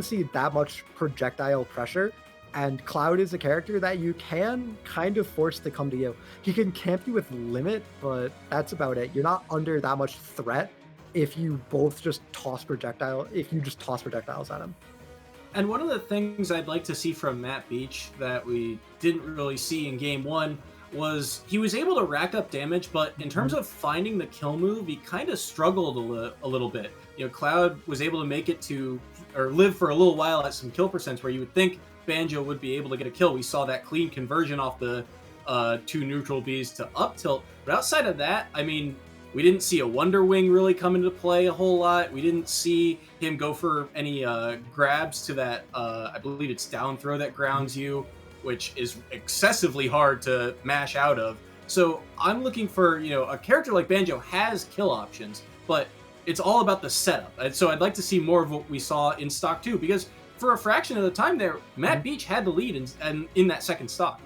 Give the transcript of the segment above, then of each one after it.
didn't see that much projectile pressure. And Cloud is a character that you can kind of force to come to you. He can camp you with limit, but that's about it. You're not under that much threat if you both just toss if you just toss projectiles at him. And one of the things I'd like to see from Matt Beach that we didn't really see in game one was he was able to rack up damage, but in terms of finding the kill move, he kind of struggled a little bit. You know, Cloud was able to make it to, or live for a little while at some kill percents where you would think Banjo would be able to get a kill. We saw that clean conversion off the two neutral Bs to up tilt. But outside of that, I mean, we didn't see a Wonder Wing really come into play a whole lot. We didn't see him go for any grabs to that, I believe it's down throw that grounds you, which is excessively hard to mash out of. So I'm looking for, you know, a character like Banjo has kill options, but it's all about the setup. And so I'd like to see more of what we saw in stock 2, because for a fraction of the time there, Matt Beach had the lead in that second stock.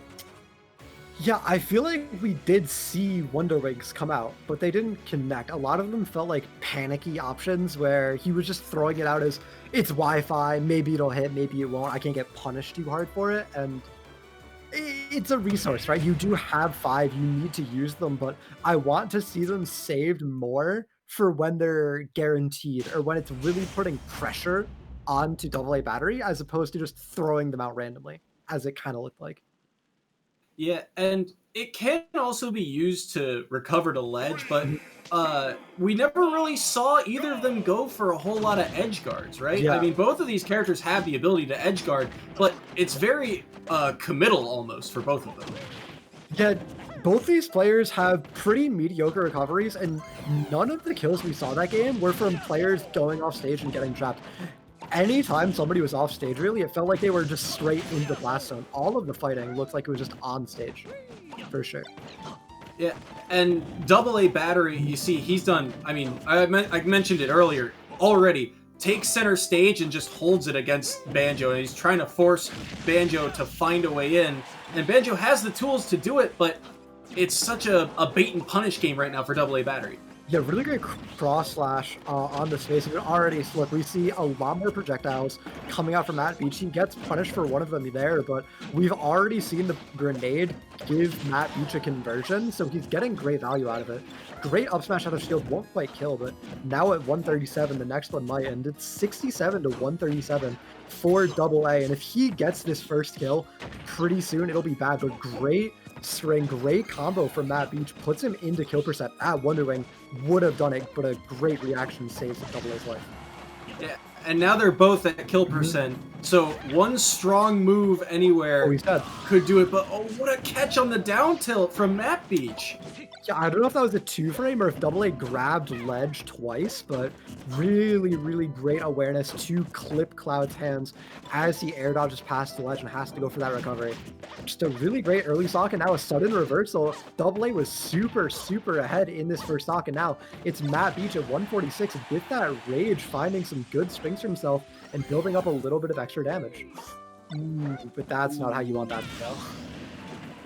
Yeah, I feel like we did see Wonder Wings come out, but they didn't connect. A lot of them felt like panicky options where he was just throwing it out as, it's Wi-Fi, maybe it'll hit, maybe it won't, I can't get punished too hard for it, and it's a resource, right? You do have 5, you need to use them, but I want to see them saved more for when they're guaranteed, or when it's really putting pressure onto AA battery, as opposed to just throwing them out randomly, as it kind of looked like. Yeah, and it can also be used to recover to ledge, but we never really saw either of them go for a whole lot of edge guards, right? Yeah. I mean, both of these characters have the ability to edge guard, but it's very committal almost for both of them. Yeah, both these players have pretty mediocre recoveries, and none of the kills we saw that game were from players going off stage and getting trapped. Anytime somebody was off stage, really, it felt like they were just straight into the blast zone. All of the fighting looked like it was just on stage, for sure. Yeah, and AA battery, you see, he's done, I mean, I mentioned it earlier already, takes center stage and just holds it against Banjo, and he's trying to force Banjo to find a way in, and Banjo has the tools to do it, but it's such a bait and punish game right now for AA battery. Yeah, really great cross slash on the space. And already, look, we see a lot more projectiles coming out from Matt Beach. He gets punished for one of them there, but we've already seen the grenade give Matt Beach a conversion, so he's getting great value out of it. Great up smash out of shield, won't quite kill, but now at 137, the next one might, and it's 67 to 137 for AA. And if he gets this first kill, pretty soon it'll be bad, but great string, great combo from Matt Beach, puts him into kill percent. That Wonder Wing would have done it, but a great reaction saves AA's life. Yeah, and now they're both at kill percent, so one strong move anywhere could do it, but oh, what a catch on the down tilt from Matt Beach. Yeah, I don't know if that was a 2-frame or if AA grabbed ledge twice, but really, really great awareness to clip Cloud's hands as he air dodges past the ledge and has to go for that recovery. Just a really great early stock, and now a sudden reversal. AA was super, super ahead in this first stock, and now it's Matt Beach at 146 with that rage, finding some good swings for himself and building up a little bit of extra damage. But that's not how you want that to go.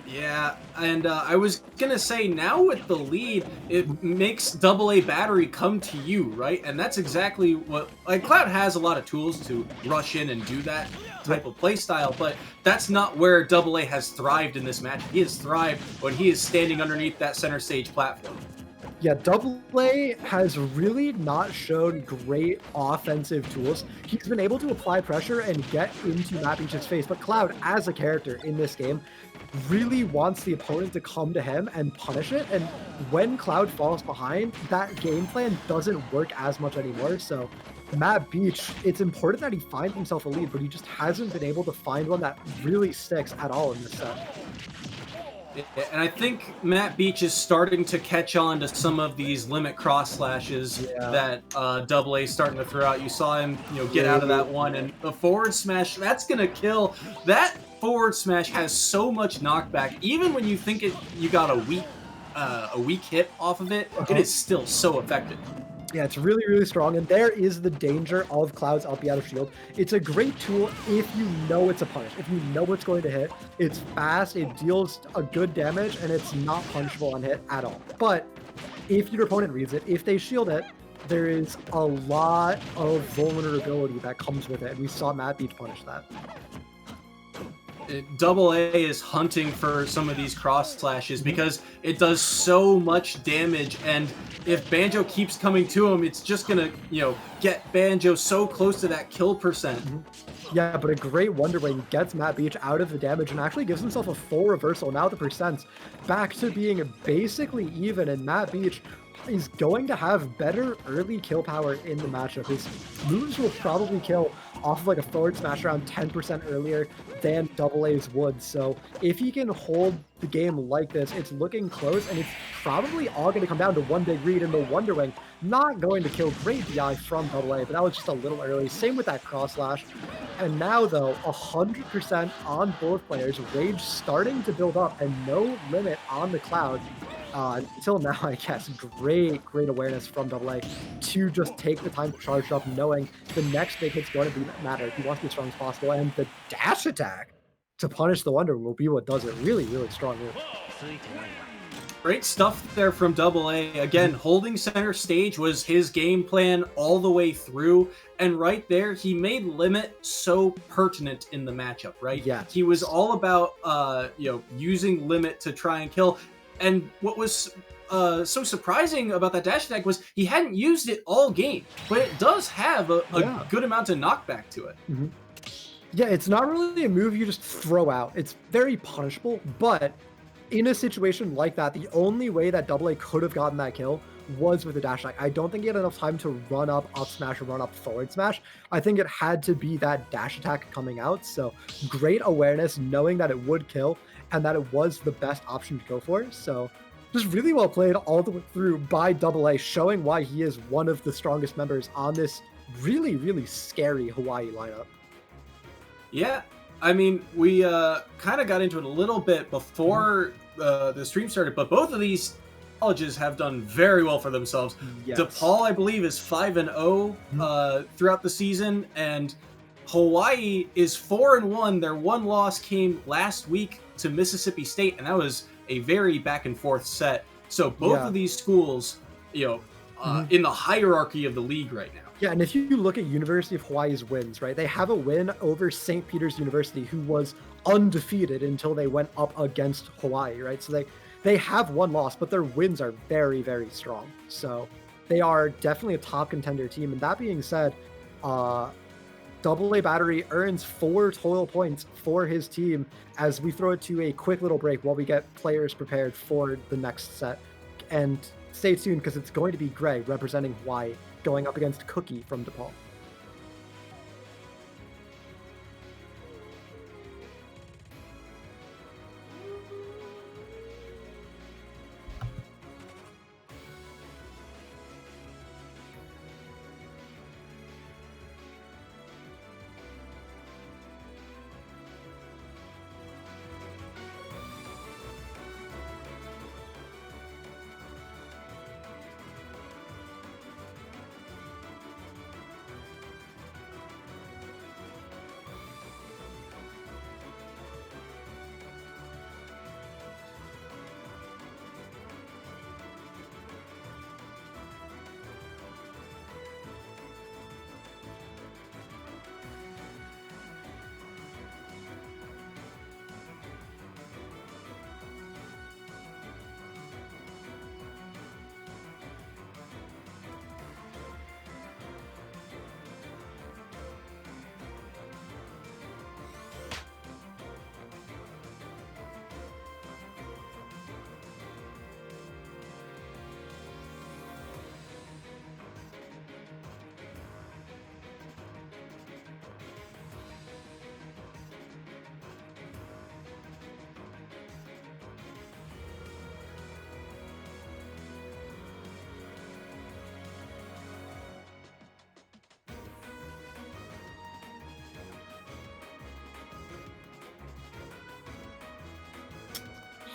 Yeah, and I was gonna say, now with the lead, it makes AA battery come to you, right? And that's exactly what, like, Cloud has a lot of tools to rush in and do that type of play style, but that's not where AA has thrived in this match. He has thrived when he is standing underneath that center stage platform. Yeah, AA has really not shown great offensive tools. He's been able to apply pressure and get into Matt Beach's face, but Cloud, as a character in this game, really wants the opponent to come to him and punish it, and when Cloud falls behind, that game plan doesn't work as much anymore. So Matt Beach, it's important that he finds himself a lead, but he just hasn't been able to find one that really sticks at all in this set. And I think Matt Beach is starting to catch on to some of these limit cross slashes that AA is starting to throw out. You saw him, get out of that one, and the forward smash, that's gonna kill. That forward smash has so much knockback. Even when you think you got a weak hit off of it, it is still so effective. Yeah, it's really, really strong, and there is the danger of Cloud's up out of shield. It's a great tool if you know it's a punish, if you know it's going to hit. It's fast, it deals a good damage, and it's not punishable on hit at all. But if your opponent reads it, if they shield it, there is a lot of vulnerability that comes with it, and we saw Matt Beach punish that. Double A is hunting for some of these cross slashes because it does so much damage, and if Banjo keeps coming to him, it's just gonna, get Banjo so close to that kill percent. Yeah, but a great Wonder Wing gets Matt Beach out of the damage and actually gives himself a full reversal. Now the percent's back to being basically even, and Matt Beach is going to have better early kill power in the matchup. His moves will probably kill off of like a forward smash around 10% earlier than Double A's would. So if he can hold the game like this, it's looking close, and it's probably all going to come down to one big read, and the Wonder Wing not going to kill. Great DI from Double A, but that was just a little early. Same with that cross slash. And now, though, 100% on both players. Rage starting to build up, and no limit on the Cloud. Until now, I guess. Great awareness from Double A to just take the time to charge up, knowing the next big hit's going to matter. He wants to be as strong as possible, and the dash attack to punish the Wonder will be what does it. Really strong move. Great stuff there from Double A. Again, holding center stage was his game plan all the way through. And right there, he made Limit so pertinent in the matchup, right? Yeah. He was all about, using Limit to try and kill. And what was so surprising about that dash attack was he hadn't used it all game, but it does have a good amount of knockback to it. Yeah, it's not really a move you just throw out. It's very punishable, but in a situation like that, the only way that Double A could have gotten that kill was with a dash attack. I don't think he had enough time to run up smash or run up forward smash. I think it had to be that dash attack coming out. So great awareness, knowing that it would kill and that it was the best option to go for. So just really well played all the way through by Double A, showing why he is one of the strongest members on this really scary Hawaii lineup. Yeah, I mean, we kind of got into it a little bit before the stream started, but both of these colleges have done very well for themselves. Yes. DePaul, I believe, is 5-0 throughout the season, and Hawaii is 4-1. Their one loss came last week to Mississippi State, and that was a very back and forth set. So both of these schools, in the hierarchy of the league right now. Yeah, and if you look at University of Hawaii's wins, right, they have a win over St. Peter's University, who was undefeated until they went up against Hawaii, right? So they have one loss, but their wins are very strong. So they are definitely a top contender team. And that being said, Double A Battery earns 4 total points for his team as we throw it to a quick little break while we get players prepared for the next set. And stay tuned, because it's going to be Greg representing Hawaii going up against Cookie from DePaul.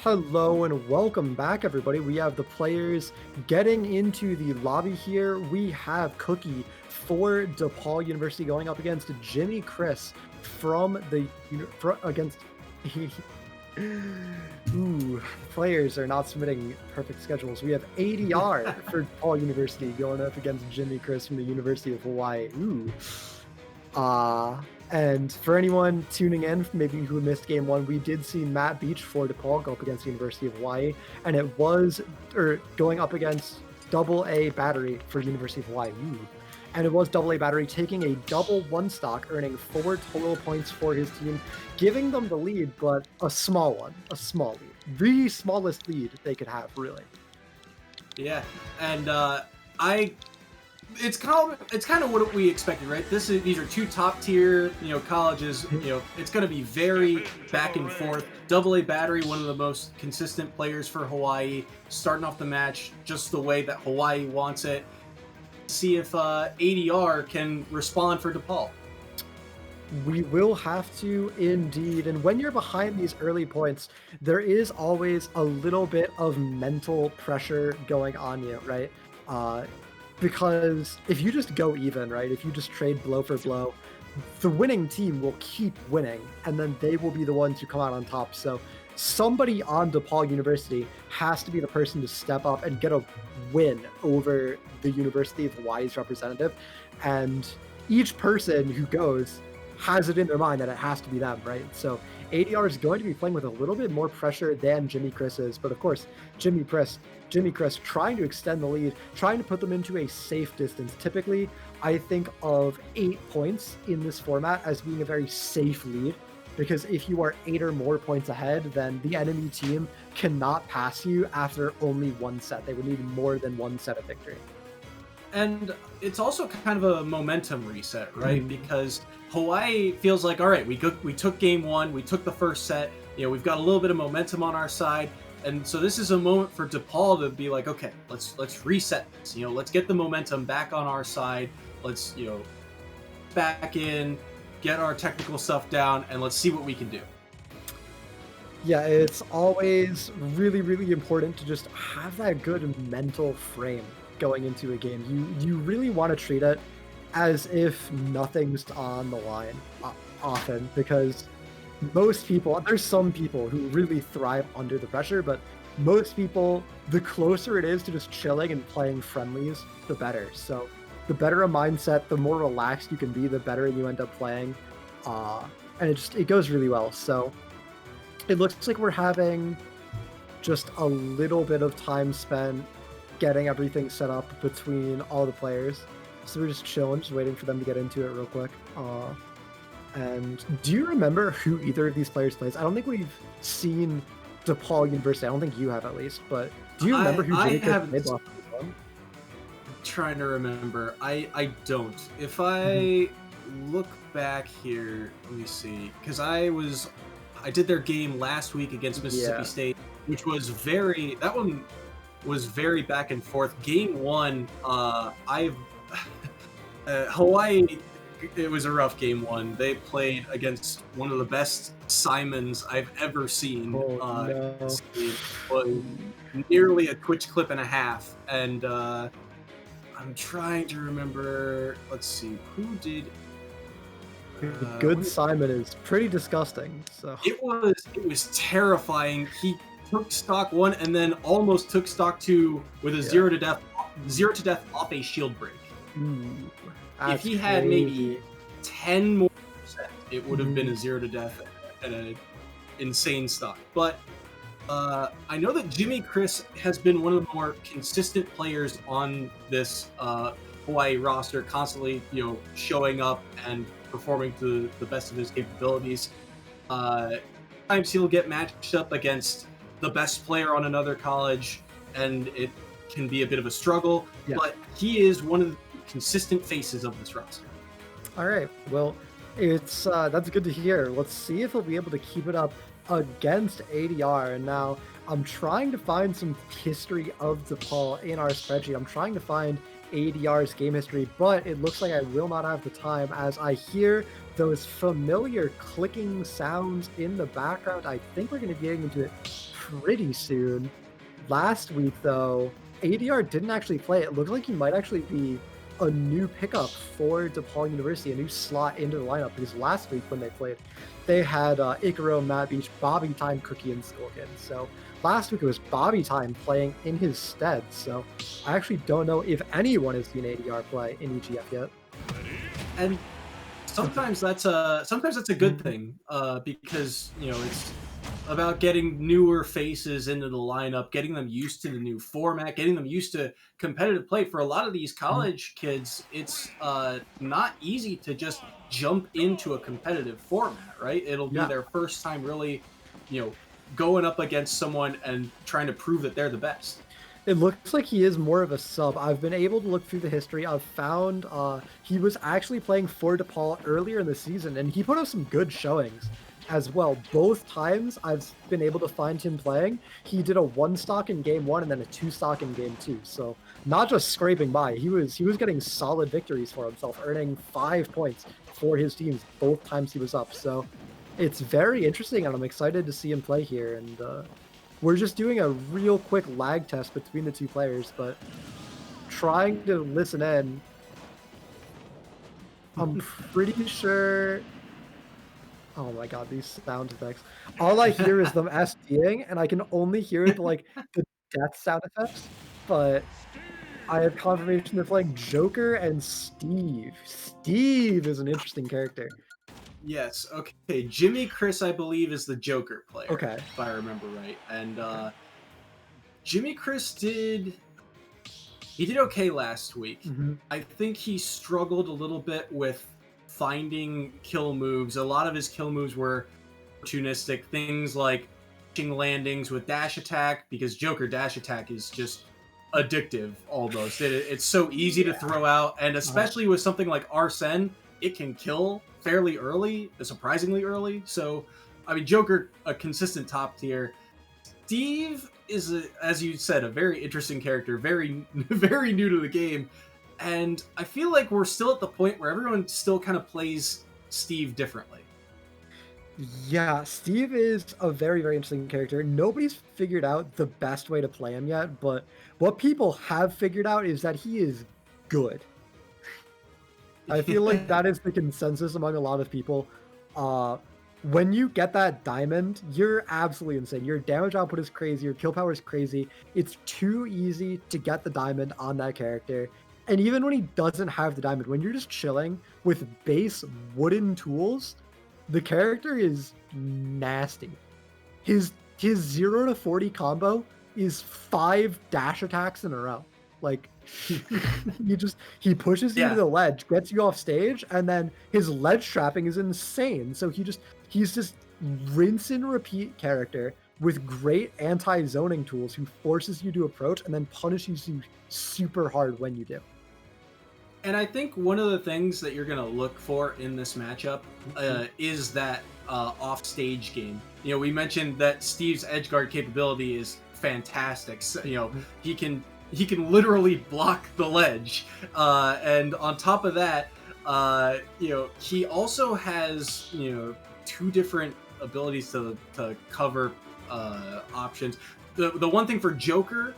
Hello and welcome back, everybody. We have the players getting into the lobby here. We have Cookie for DePaul University going up against Jimmy Chris from the against Ooh, players are not submitting perfect schedules. We have ADR for DePaul University going up against Jimmy Chris from the University of Hawaii. Ooh. And for anyone tuning in, maybe who missed game one, we did see Matt Beach for DePaul go up against the University of Hawaii, and it was going up against Double A Battery for University of Hawaii. Ooh. And it was Double A Battery taking a double one stock, earning 4 total points for his team, giving them the lead, but a small one, a small lead. The smallest lead they could have, really. Yeah, and it's kind of what we expected, right? These are two top tier, colleges. It's going to be very back and forth. Double A Battery, one of the most consistent players for Hawaii, starting off the match just the way that Hawaii wants it. See if ADR can respond for DePaul. We will have to indeed. And when you're behind these early points, there is always a little bit of mental pressure going on you, right? Because if you just go even, right? If you just trade blow for blow, the winning team will keep winning, and then they will be the ones who come out on top. So somebody on DePaul University has to be the person to step up and get a win over the University of Hawaii's representative. And each person who goes has it in their mind that it has to be them, right? So ADR is going to be playing with a little bit more pressure than Jimmy Chris is, but of course, Jimmy Chris trying to extend the lead, trying to put them into a safe distance. Typically, I think of 8 points in this format as being a very safe lead, because if you are 8 or more points ahead, then the enemy team cannot pass you after only one set. They would need more than one set of victory. And it's also kind of a momentum reset, right? Because Hawaii feels like, all right, we took game one, we took the first set, we've got a little bit of momentum on our side. And so this is a moment for DePaul to be like, okay, let's reset this. Let's get the momentum back on our side. Let's, back in, get our technical stuff down, and let's see what we can do. Yeah, it's always really, really important to just have that good mental frame going into a game. You really want to treat it as if nothing's on the line often, because most people, there's some people who really thrive under the pressure, but most people, the closer it is to just chilling and playing friendlies, the better. So the better a mindset, the more relaxed you can be, the better you end up playing. And it goes really well. So it looks like we're having just a little bit of time spent getting everything set up between all the players. So we're just chilling, just waiting for them to get into it real quick. And do you remember who either of these players plays? I don't think we've seen DePaul University. I don't think you have, at least. But do you remember who Jimmy Chris played last time? Trying to remember. I don't. If I look back here, let me see. Because I did their game last week against Mississippi State, which was that one was very back and forth. Game one, Hawaii, it was a rough game one. They played against one of the best Simons I've ever seen. No. It was nearly a Twitch clip and a half. And I'm trying to remember, let's see, who did... Good Simon is pretty disgusting. So it was terrifying. He took stock 1 and then almost took stock 2 with a 0 to death off a shield break. If he had maybe 10 more percent, it would have been a 0 to death at an insane stock. But I know that Jimmy Chris has been one of the more consistent players on this Hawaii roster, constantly showing up and performing to the best of his capabilities. Sometimes he'll get matched up against the best player on another college, and it can be a bit of a struggle. But he is one of the consistent faces of this roster. All right, well, it's that's good to hear. Let's see if he'll be able to keep it up against ADR. And now I'm trying to find some history of DePaul in our spreadsheet. I'm trying to find ADR's game history, but it looks like I will not have the time, as I hear those familiar clicking sounds in the background. I think we're going to be getting into it pretty soon. Last week, though, ADR didn't actually play. It looked like he might actually be a new pickup for DePaul University, a new slot into the lineup, because last week when they played, they had Icaro, Matt Beach, Bobby Time, Cookie, and Skulkin. So last week it was Bobby Time playing in his stead. So I actually don't know if anyone has seen ADR play in EGF yet. And sometimes that's a good thing, because it's about getting newer faces into the lineup, getting them used to the new format, getting them used to competitive play. For a lot of these college kids, it's not easy to just jump into a competitive format, right? It'll be their first time really, going up against someone and trying to prove that they're the best. It looks like he is more of a sub. I've been able to look through the history. I've found he was actually playing for DePaul earlier in the season, and he put up some good showings as well. Both times I've been able to find him playing, he did a 1 stock in game 1 and then a 2 stock in game 2. So not just scraping by, he was getting solid victories for himself, earning 5 points for his teams both times he was up. So it's very interesting, and I'm excited to see him play here. And we're just doing a real quick lag test between the two players, but trying to listen in. I'm pretty sure. Oh my god, these sound effects. All I hear is them SDing, and I can only hear like the death sound effects, but I have confirmation they're playing Joker and Steve. Steve is an interesting character. Yes. Okay. Jimmy Chris, I believe, is the Joker player. Okay. If I remember right. And Jimmy Chris did okay last week. Mm-hmm. I think he struggled a little bit with finding kill moves. A lot of his kill moves were opportunistic, things like landings with dash attack, because Joker dash attack is just addictive almost. It's so easy to throw out, and especially with something like Arsene, it can kill fairly early, surprisingly early. So, I mean, Joker, a consistent top tier. Steve is, as you said, a very interesting character, very, very new to the game. And I feel like we're still at the point where everyone still kind of plays Steve differently. Yeah, Steve is a very, very interesting character. Nobody's figured out the best way to play him yet, but what people have figured out is that he is good. I feel like that is the consensus among a lot of people. When you get that diamond, you're absolutely insane. Your damage output is crazy. Your kill power is crazy. It's too easy to get the diamond on that character. And even when he doesn't have the diamond, when you're just chilling with base wooden tools, the character is nasty. His 0 to 40 combo is 5 dash attacks in a row. Like, he pushes you to the ledge, gets you off stage, and then his ledge trapping is insane. So he's just rinse and repeat character with great anti-zoning tools who forces you to approach and then punishes you super hard when you do. And I think one of the things that you're going to look for in this matchup is that off-stage game. We mentioned that Steve's edgeguard capability is fantastic. So, he can literally block the ledge. And on top of that, he also has, 2 different abilities to cover options. The one thing for Joker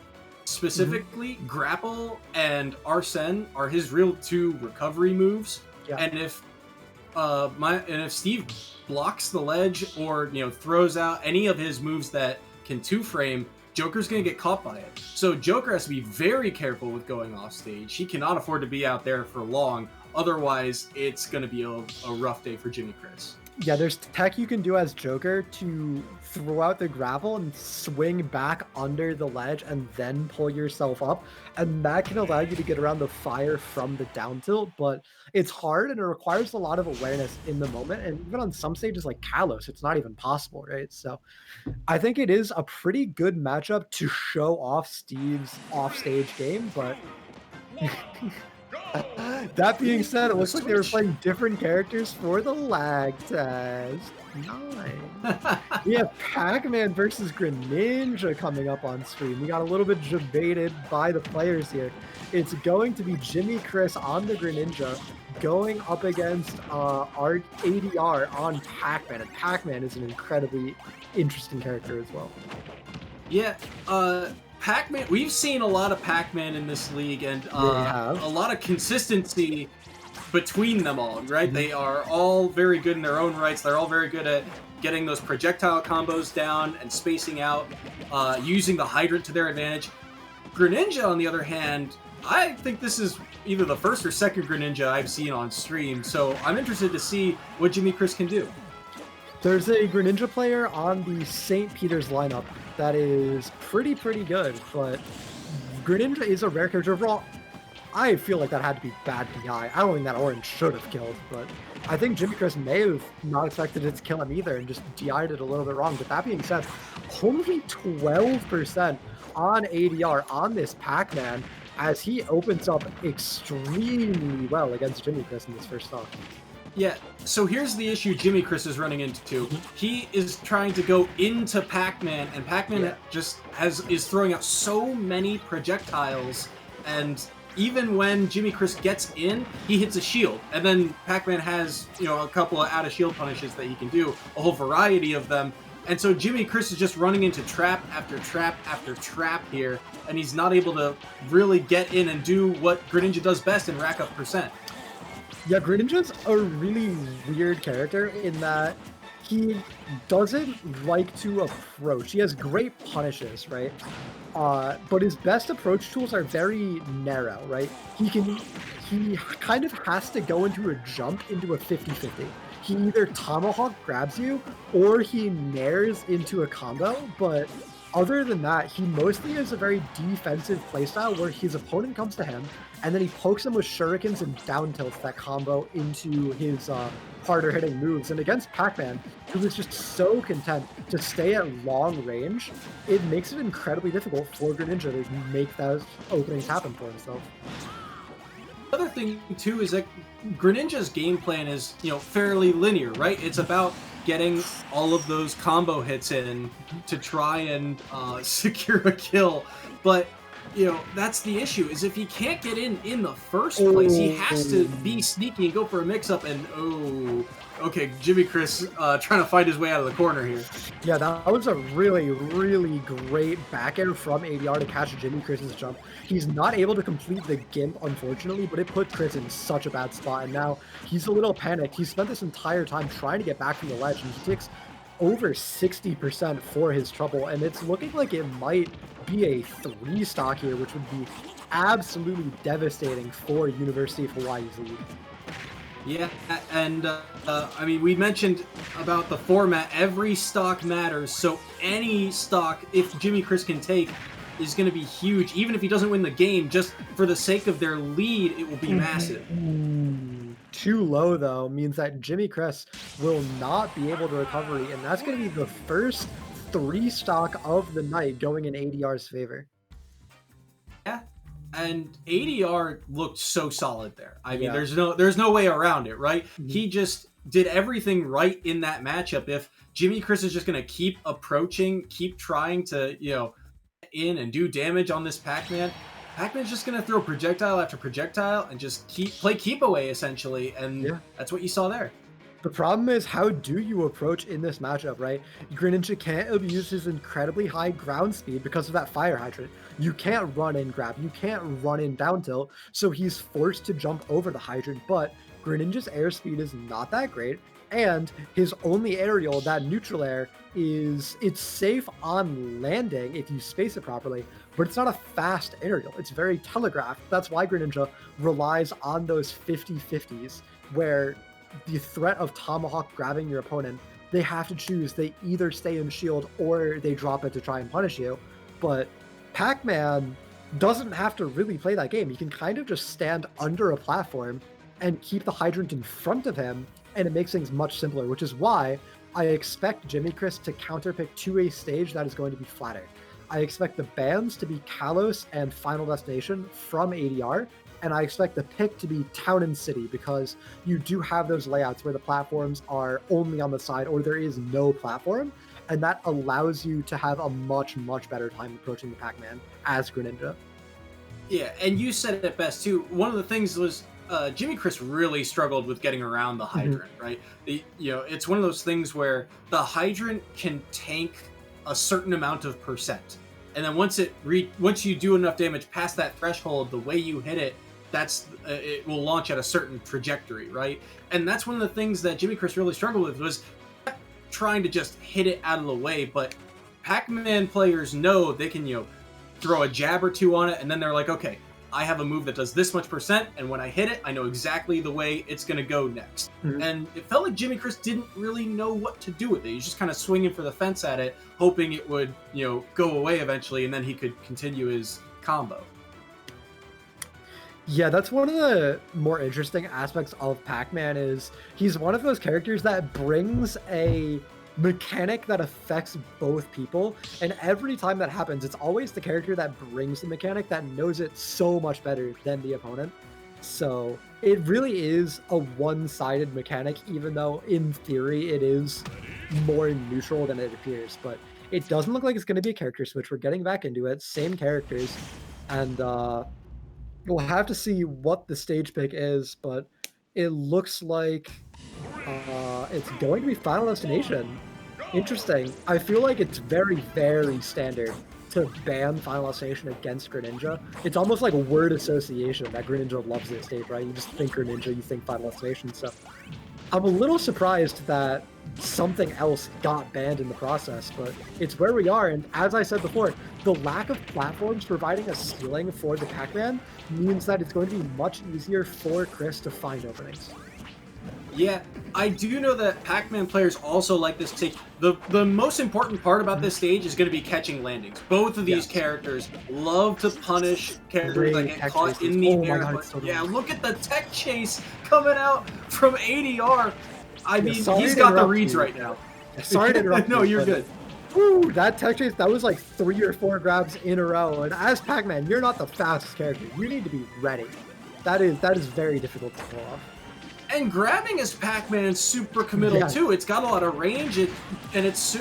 specifically, grapple and Arsene are his real 2 recovery moves. Yeah. And if Steve blocks the ledge or throws out any of his moves that can 2-frame, Joker's gonna get caught by it. So Joker has to be very careful with going off stage. He cannot afford to be out there for long. Otherwise, it's gonna be a rough day for Jimmy Chris. Yeah, there's tech you can do as Joker to throw out the grapple and swing back under the ledge and then pull yourself up. And that can allow you to get around the fire from the down tilt, but it's hard and it requires a lot of awareness in the moment. And even on some stages like Kalos, it's not even possible, right? So I think it is a pretty good matchup to show off Steve's offstage game, but that being said, it looks like they were playing different characters for the lag test. Nice. We have Pac-Man versus Greninja coming up on stream. We got a little bit debated by the players here. It's going to be Jimmy Chris on the Greninja going up against our ADR on Pac-Man. And Pac-Man is an incredibly interesting character as well. Yeah, Pac-Man, we've seen a lot of Pac-Man in this league, and have. a lot of consistency between them all, right? Mhm. They are all very good in their own rights. They're all very good at getting those projectile combos down and spacing out, using the hydrant to their advantage. Greninja, on the other hand, I think this is either the first or second Greninja I've seen on stream, so I'm interested to see what Jimmy Chris can do. There's a Greninja player on the St. Peter's lineup that is pretty good, but Greninja is a rare character overall. I feel like that had to be bad PI. I don't think that orange should have killed, but I think Jimmy Chris may have not expected it to kill him either and just DI'd it a little bit wrong. But that being said, only 12% on ADR on this Pac-Man as he opens up extremely well against Jimmy Chris in this first stock. Yeah, so here's the issue Jimmy Chris is running into. He is trying to go into Pac-Man, and Pac-Man is throwing out so many projectiles, and even when Jimmy Chris gets in, he hits a shield, and then Pac-Man has, a couple of out-of-shield punishes that he can do, a whole variety of them, and so Jimmy Chris is just running into trap after trap after trap here, and he's not able to really get in and do what Greninja does best and rack up percent. Yeah, Greninja's a really weird character in that he doesn't like to approach. He has great punishes, right? But his best approach tools are very narrow, right? He kind of has to go into a jump into a 50-50. He either tomahawk grabs you or he nairs into a combo, but other than that, he mostly has a very defensive playstyle where his opponent comes to him, and then he pokes him with shurikens and down tilts that combo into his harder hitting moves. And against Pac-Man, who is just so content to stay at long range, it makes it incredibly difficult for Greninja to make those openings happen for himself. Other thing too is that Greninja's game plan is, fairly linear, right? It's about getting all of those combo hits in to try and secure a kill. But, that's the issue, is if he can't get in the first place, he has to be sneaky and go for a mix-up, and okay, Jimmy Chris trying to fight his way out of the corner here. Yeah, that was a really great back air from ADR to catch Jimmy Chris's jump. He's not able to complete the Gimp, unfortunately, but it put Chris in such a bad spot, and now he's a little panicked. He spent this entire time trying to get back from the ledge, and he takes over 60% for his trouble, and it's looking like it might be a 3 stock here, which would be absolutely devastating for University of Hawaii's lead. Yeah, and we mentioned about the format. Every stock matters, so any stock, if Jimmy Chris can take, is going to be huge. Even if he doesn't win the game, just for the sake of their lead, it will be massive. Too low, though, means that Jimmy Chris will not be able to recover, and that's going to be the first 3 stock of the night going in ADR's favor. Yeah. And ADR looked so solid there. I mean, there's no way around it, right? Mm-hmm. He just did everything right in that matchup. If Jimmy Chris is just going to keep approaching, keep trying to, get in and do damage on this Pac-Man, Pac-Man's just going to throw projectile after projectile and just play keep away, essentially. And that's what you saw there. The problem is, how do you approach in this matchup, right? Greninja can't abuse his incredibly high ground speed because of that fire hydrant. You can't run in grab, you can't run in down tilt, so he's forced to jump over the hydrant, but Greninja's airspeed is not that great, and his only aerial, that neutral air, it's safe on landing if you space it properly, but it's not a fast aerial. It's very telegraphed. That's why Greninja relies on those 50-50s, where the threat of tomahawk grabbing your opponent, they have to choose. They either stay in shield or they drop it to try and punish you. But Pac-Man doesn't have to really play that game. He can kind of just stand under a platform and keep the hydrant in front of him, and it makes things much simpler, which is why I expect Jimmy Chris to counterpick to a stage that is going to be flatter. I expect the bans to be Kalos and Final Destination from ADR, and I expect the pick to be Town and City, because you do have those layouts where the platforms are only on the side or there is no platform, and that allows you to have a much better time approaching the Pac-Man as Greninja. Yeah, and you said it best too. One of the things was Jimmy Chris really struggled with getting around the hydrant, right? It's one of those things where the hydrant can tank a certain amount of percent. and then once you do enough damage past that threshold, the way you hit it, that's it will launch at a certain trajectory, right? And that's one of the things that Jimmy Chris really struggled with, was trying to just hit it out of the way. But Pac-Man players know they can, throw a jab or two on it, and then they're like, okay, I have a move that does this much percent, and when I hit it, I know exactly the way it's going to go next. Mhm. And it felt like Jimmy Chris didn't really know what to do with it. He's just kind of swinging for the fence at it, hoping it would, go away eventually, and then he could continue his combo. Yeah, that's one of the more interesting aspects of Pac-Man is he's one of those characters that brings a mechanic that affects both people, and every time that happens, it's always the character that brings the mechanic that knows it so much better than the opponent. So it really is a one-sided mechanic, even though in theory it is more neutral than it appears. But it doesn't look like it's going to be a character switch. We're getting back into it, same characters, and we'll have to see what the stage pick is, but it looks like it's going to be Final Destination. Interesting. I feel like it's very, very standard to ban Final Destination against Greninja. It's almost like a word association that Greninja loves this stage, right? You just think Greninja, you think Final Destination. So I'm a little surprised that something else got banned in the process, but it's where we are. And as I said before, the lack of platforms providing a ceiling for the Pac-Man means that it's going to be much easier for Chris to find openings. Yeah, I do know that Pac-Man players also like this stage. The most important part about this stage is going to be catching landings. Both of these characters love to punish characters that get caught in the air. Yeah, look at the tech chase coming out from ADR. I mean, he's got the reads right now. Sorry to interrupt. No, you're good. Woo, that tech chase, that was like 3 or 4 grabs in a row. And as Pac-Man, you're not the fastest character. You need to be ready. That is very difficult to pull off. And grabbing as Pac-Man is super committal too. It's got a lot of range, and it's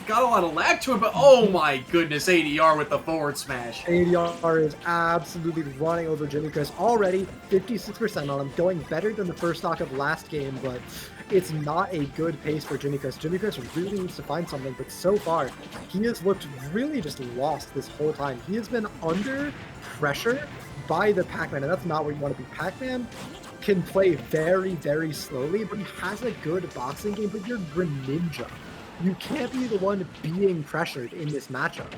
got a lot of lag to it. But oh my goodness, ADR with the forward smash. ADR is absolutely running over Jimmy Chris already. 56% on him, going better than the first stock of last game, but it's not a good pace for Jimmy Chris. Jimmy Chris really needs to find something, but so far, he has looked really just lost this whole time. He has been under pressure by the Pac-Man, and that's not where you want to be. Pac-Man can play very, very slowly, but he has a good boxing game, but you're Greninja. You can't be the one being pressured in this matchup.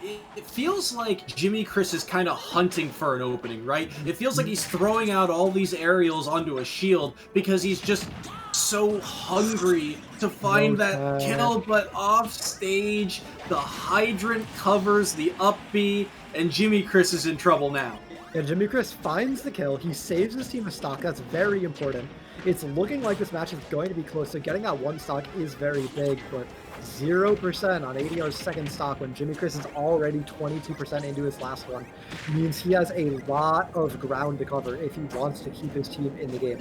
It feels like Jimmy Chris is kind of hunting for an opening, right? It feels like he's throwing out all these aerials onto a shield because he's just so hungry to find that kill, but off stage, the hydrant covers the up B, and Jimmy Chris is in trouble now. Yeah, Jimmy Chris finds the kill. He saves his team a stock. That's very important. It's looking like this match is going to be close, so getting that 1 stock is very big, but 0% on ADR's second stock when Jimmy Chris is already 22% into his last one means he has a lot of ground to cover if he wants to keep his team in the game.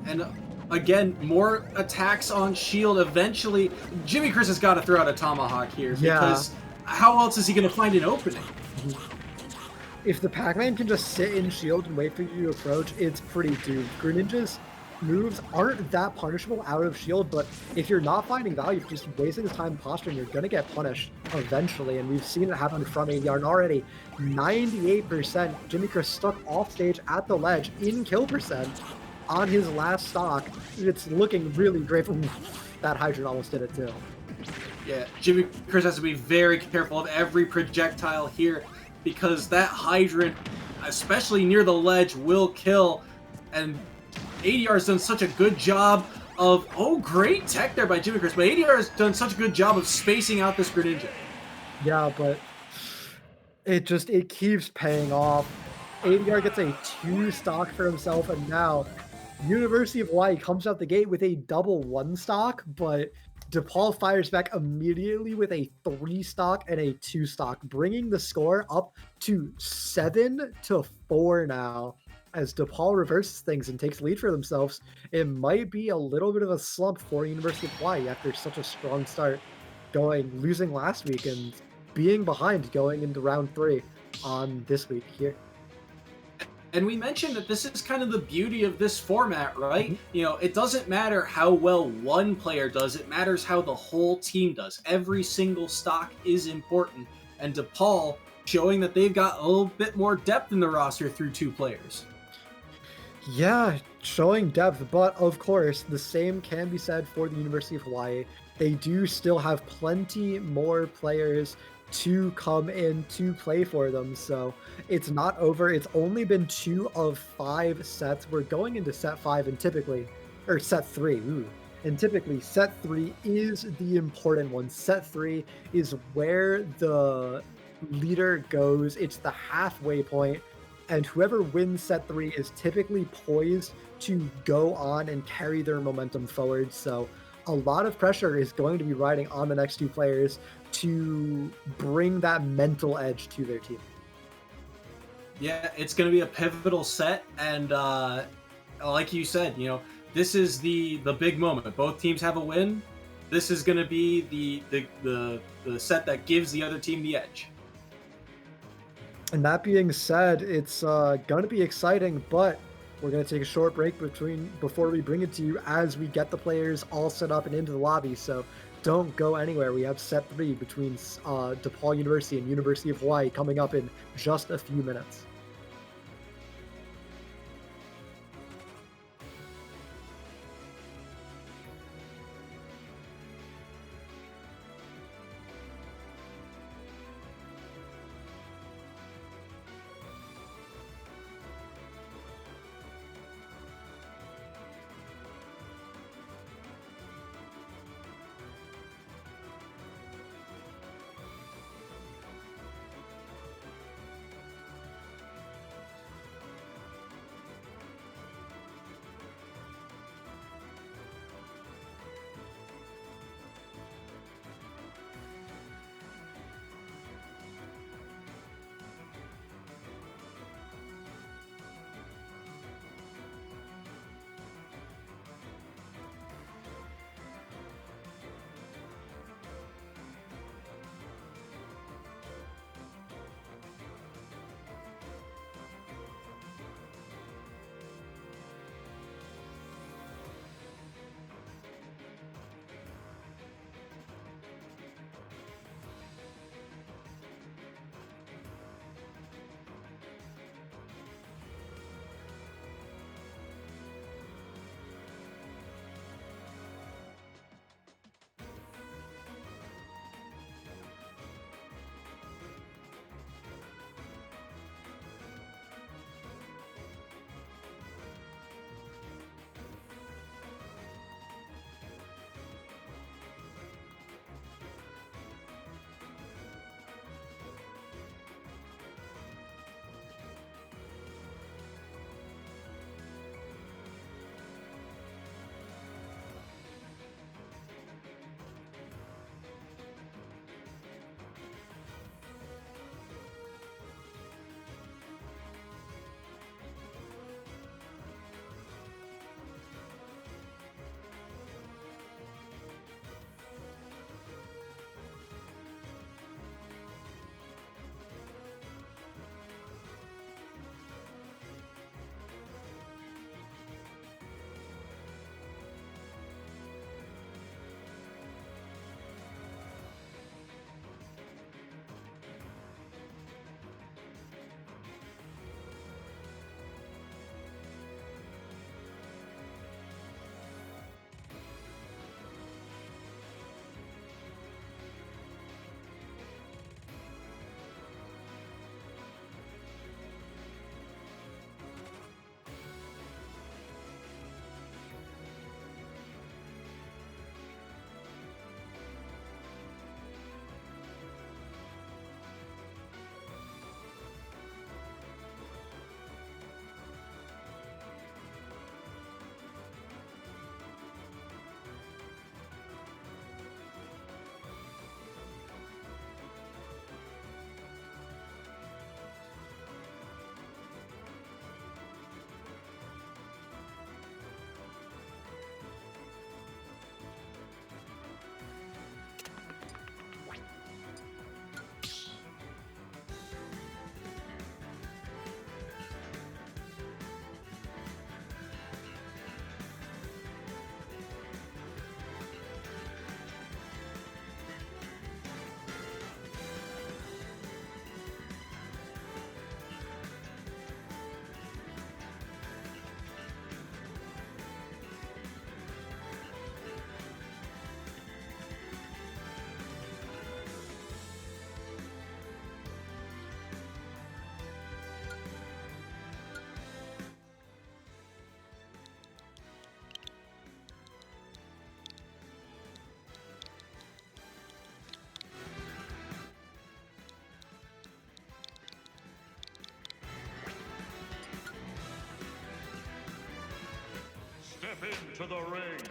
And again, more attacks on shield. Eventually, Jimmy Chris has got to throw out a tomahawk here, because how else is he going to find an opening? If the Pac-Man can just sit in shield and wait for you to approach, it's pretty doomed. Greninja's moves aren't that punishable out of shield, but if you're not finding value, just wasting his time posturing, you're going to get punished eventually, and we've seen it happen from ADR, and already 98%. Jimmy Chris stuck off stage at the ledge in kill percent on his last stock. It's looking really great. That hydrant almost did it too. Yeah, Jimmy Chris has to be very careful of every projectile here, because that hydrant, especially near the ledge, will kill. And ADR has done such a good job of, great tech there by Jimmy Chris, but ADR has done such a good job of spacing out this Greninja. Yeah, but it keeps paying off. ADR gets a 2 stock for himself, and now University of Hawaii comes out the gate with a double 1 stock, but DePaul fires back immediately with a 3 stock and a 2 stock, bringing the score up to 7-4 now. As DePaul reverses things and takes the lead for themselves, it might be a little bit of a slump for University of Hawaii after such a strong start, losing last week and being behind going into round 3 on this week here. And we mentioned that this is kind of the beauty of this format, right? Mhm. You know, it doesn't matter how well one player does, it matters how the whole team does. Every single stock is important. And DePaul showing that they've got a little bit more depth in the roster through two players. Yeah, showing depth, but of course, the same can be said for the University of Hawaii. They do still have plenty more players to come in to play for them, so it's not over. It's only been 2 of 5 sets. We're going into set 5 and typically or set 3, ooh, and typically set 3 is the important one. Set 3 is where the leader goes. It's the halfway point and whoever wins set 3 is typically poised to go on and carry their momentum forward. So a lot of pressure is going to be riding on the next two players to bring that mental edge to their team. Yeah, it's going to be a pivotal set, and like you said, you know, this is the big moment. Both teams have a win. This is going to be the set that gives the other team the edge. And that being said, it's going to be exciting, but we're going to take a short break before we bring it to you as we get the players all set up and into the lobby. So don't go anywhere. We have set 3 between DePaul University and University of Hawaii coming up in just a few minutes. into the ring.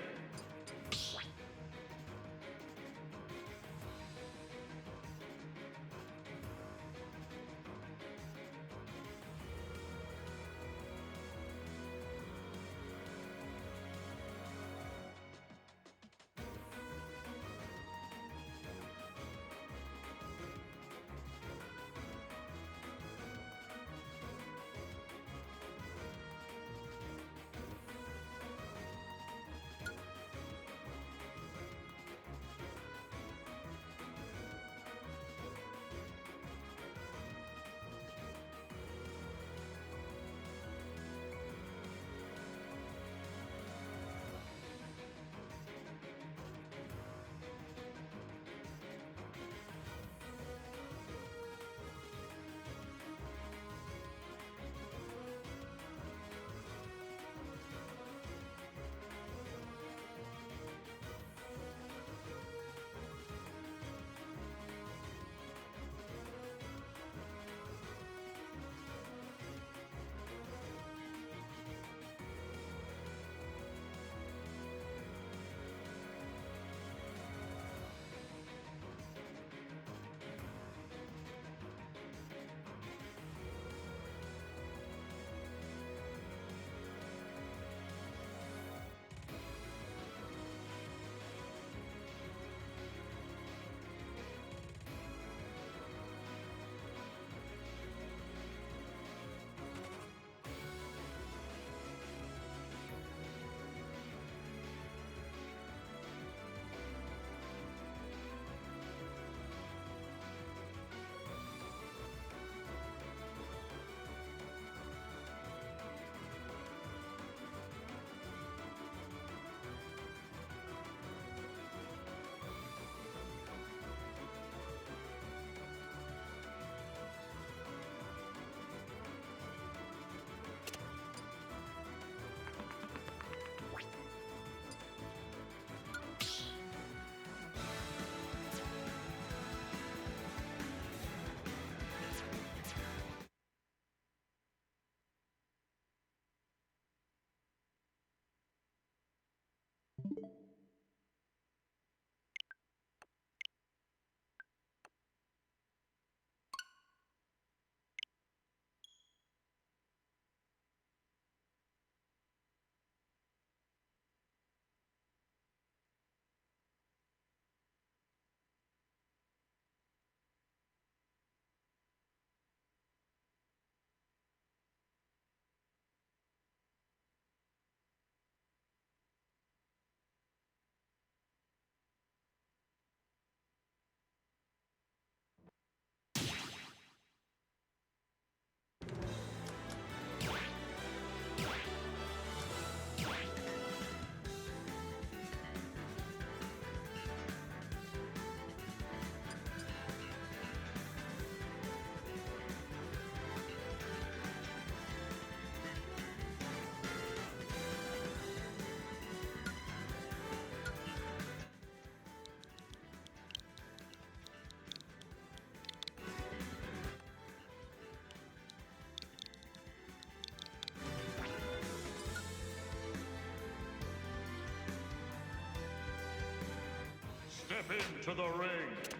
Step into the ring.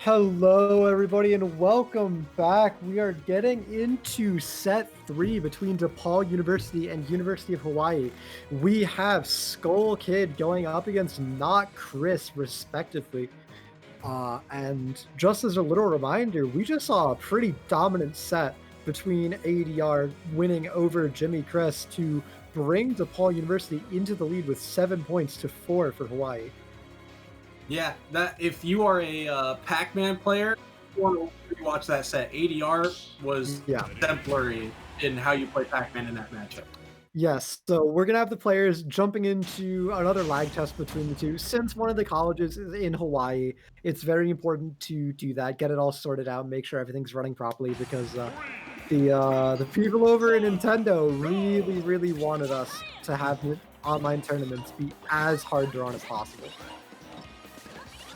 Hello, everybody, and welcome back. We are getting into set 3 between DePaul University and University of Hawaii. We have Skull Kid going up against Not Chris, respectively. And just as a little reminder, we just saw a pretty dominant set between ADR winning over Jimmy Chris to bring DePaul University into the lead with 7 points to 4 for Hawaii. Yeah, that if you are a Pac-Man player, you want to watch that set. ADR was exemplary in how you play Pac-Man in that matchup. Yes, so we're going to have the players jumping into another lag test between the two. Since one of the colleges is in Hawaii, it's very important to do that, get it all sorted out, make sure everything's running properly, because the people over at Nintendo really wanted us to have online tournaments be as hard to run as possible.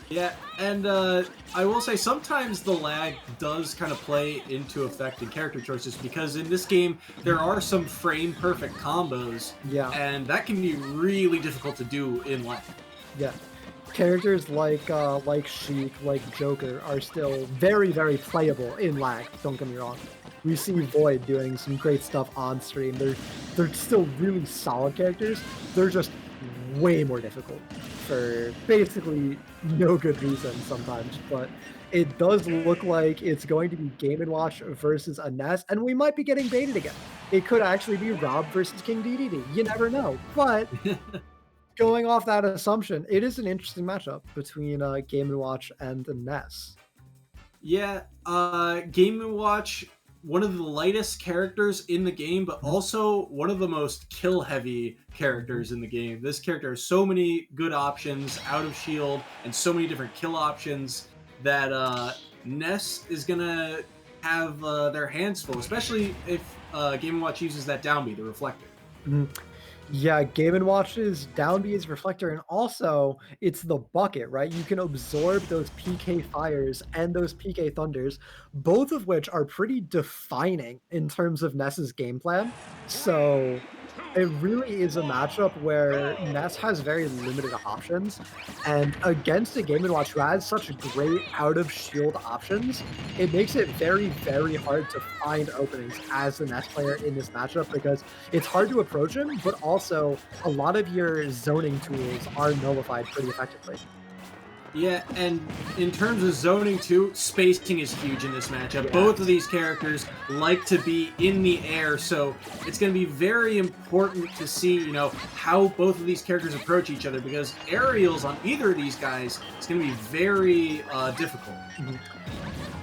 Yeah, and I will say sometimes the lag does kind of play into effect in character choices because in this game there are some frame-perfect combos, and that can be really difficult to do in lag. Yeah, characters like Sheik, like Joker are still very playable in lag. Don't get me wrong. We see Void doing some great stuff on stream. They're still really solid characters. They're just way more difficult for basically no good reason sometimes, but it does look like it's going to be Game & Watch versus a Ness, and we might be getting baited again. It could actually be Rob versus King DDD. You never know, but going off that assumption, it is an interesting matchup between Game & Watch and the Ness. Yeah, Game & Watch, one of the lightest characters in the game, but also one of the most kill-heavy characters in the game. This character has so many good options out of shield and so many different kill options that Ness is going to have their hands full, especially if Game & Watch uses that down B, the reflector. Yeah, Game & Watch's down B is reflector, and also it's the bucket, right? You can absorb those PK fires and those PK thunders, both of which are pretty defining in terms of Ness's game plan. So it really is a matchup where Ness has very limited options, and against a Game & Watch who has such great out-of-shield options, it makes it very hard to find openings as the Ness player in this matchup because it's hard to approach him, but also a lot of your zoning tools are nullified pretty effectively. Yeah, and in terms of zoning too, spacing is huge in this matchup. Yeah. Both of these characters like to be in the air, so it's going to be very important to see, how both of these characters approach each other, because aerials on either of these guys is going to be very difficult.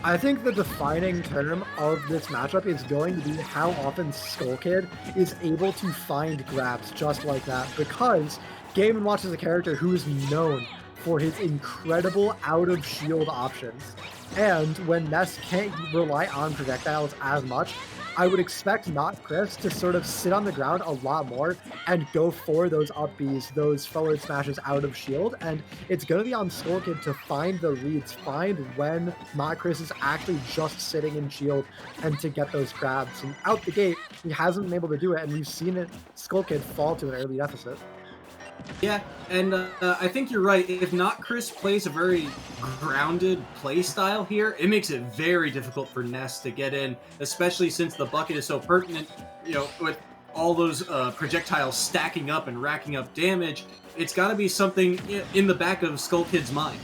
I think the defining term of this matchup is going to be how often Skull Kid is able to find grabs just like that, because Game & Watch is a character who is known for his incredible out-of-shield options. And when Ness can't rely on projectiles as much, I would expect Not Chris to sort of sit on the ground a lot more and go for those up Bs, those forward smashes out of shield, and it's going to be on Skull Kid to find the reads, find when Not Chris is actually just sitting in shield, and to get those grabs. And out the gate, he hasn't been able to do it, and we've seen it, Skull Kid fall to an early deficit. Yeah, and I think you're right. If Not Chris plays a very grounded play style here, it makes it very difficult for Ness to get in, especially since the bucket is so pertinent, with all those projectiles stacking up and racking up damage. It's got to be something in the back of Skull Kid's mind.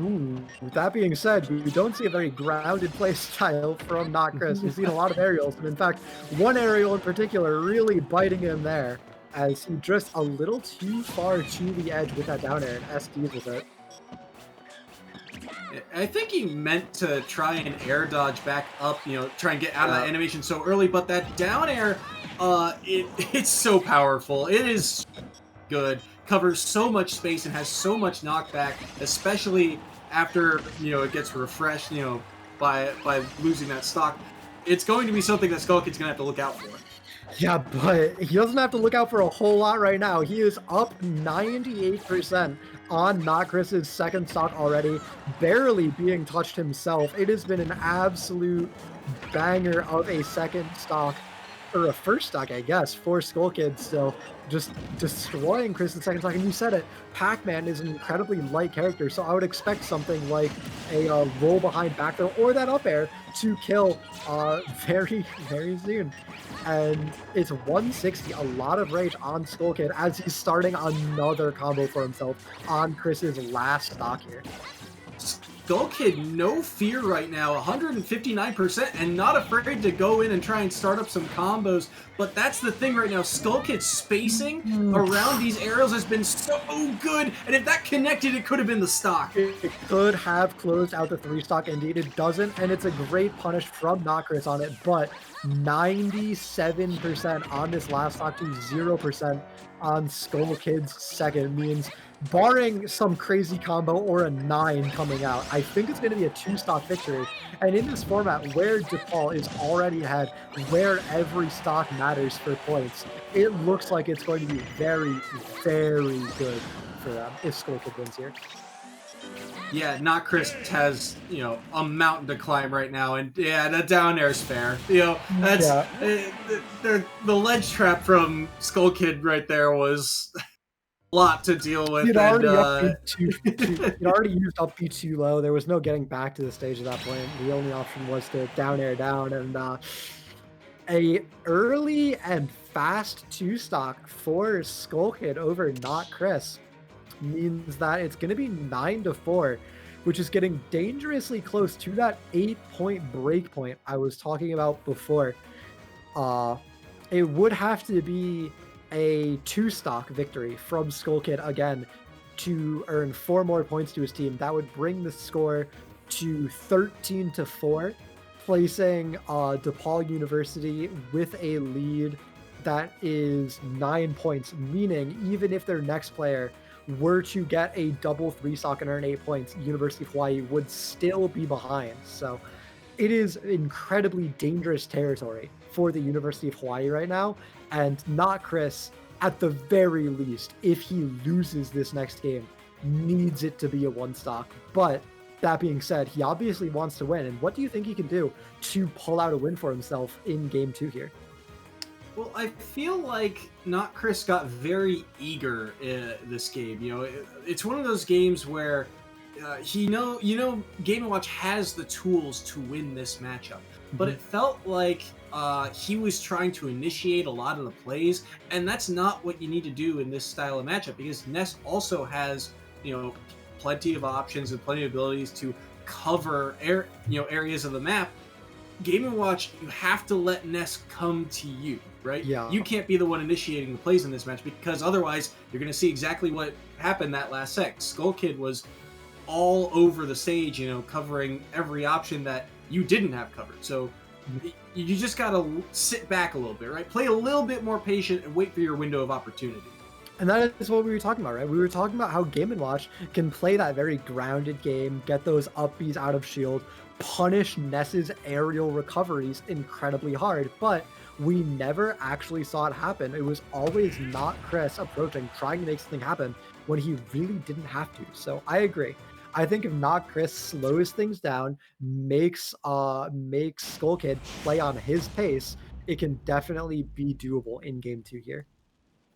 Ooh, with that being said, we don't see a very grounded play style from Not Chris. We've seen a lot of aerials, and in fact, one aerial in particular really biting him there, as he drifts a little too far to the edge with that down air and SDs with it. I think he meant to try and air dodge back up, try and get out of that animation so early, but that down air, it's so powerful. It is good, covers so much space and has so much knockback, especially after, it gets refreshed, by losing that stock. It's going to be something that Skull Kid's going to have to look out for. Yeah, but he doesn't have to look out for a whole lot right now. He is up 98% on Not Chris's second stock already, barely being touched himself. It has been an absolute banger of a second stock or a first stock, I guess, for Skull Kid. So just destroying Chris in second stock. And you said it, Pac-Man is an incredibly light character, so I would expect something like a roll behind back throw or that up air to kill very, very soon. And it's 160, a lot of rage on Skull Kid as he's starting another combo for himself on Chris's last stock here. Skull Kid, no fear right now, 159%, and not afraid to go in and try and start up some combos. But that's the thing right now, Skull Kid's spacing around these arrows has been so good, and if that connected, it could have been the stock. It could have closed out the 3 stock, indeed. It doesn't, and it's a great punish from Not Chris on it, but 97% on this last stock to 0% on Skull Kid's second means, barring some crazy combo or a 9 coming out, I think it's going to be a 2-stock victory. And in this format where DePaul is already ahead, where every stock matters for points, it looks like it's going to be very, very good for them if Skull Kid wins here. Yeah, Not Chris has, you know, a mountain to climb right now, and yeah, that down air is fair. You know, that's the ledge trap from Skull Kid right there was a lot to deal with. He'd already used up B too low. There was no getting back to the stage at that point. The only option was to down air down, and a early and fast 2-stock for Skull Kid over Not Chris means that it's going to be 9-4, which is getting dangerously close to that 8-point break point I was talking about before. It would have to be a 2-stock victory from Skull Kid again to earn 4 more points to his team. That would bring the score to 13-4, placing DePaul University with a lead that is 9 points, meaning even if their next player were to get a double 3-stock and earn 8 points, University of Hawaii would still be behind. So it is incredibly dangerous territory for the University of Hawaii right now. And Not Chris, at the very least, if he loses this next game, needs it to be a 1-stock. But that being said, he obviously wants to win. And what do you think he can do to pull out a win for himself in game 2 here? Well, I feel like Not Chris got very eager this game. You know, it's one of those games where Game & Watch has the tools to win this matchup, but it felt like he was trying to initiate a lot of the plays, and that's not what you need to do in this style of matchup, because Ness also has, you know, plenty of options and plenty of abilities to cover areas of the map. Game & Watch, you have to let Ness come to you, right? Yeah. You can't be the one initiating the plays in this match, because otherwise you're going to see exactly what happened that last sec. Skull Kid was all over the stage, you know, covering every option that you didn't have covered. So you just got to sit back a little bit, right? Play a little bit more patient and wait for your window of opportunity. And that is what we were talking about, right? We were talking about how Game & Watch can play that very grounded game, get those up Bs out of shield, punish Ness's aerial recoveries incredibly hard, but we never actually saw it happen. It was always Not Chris approaching, trying to make something happen when he really didn't have to. So I agree. I think if Not Chris slows things down, makes Skull Kid play on his pace, it can definitely be doable in game 2 here.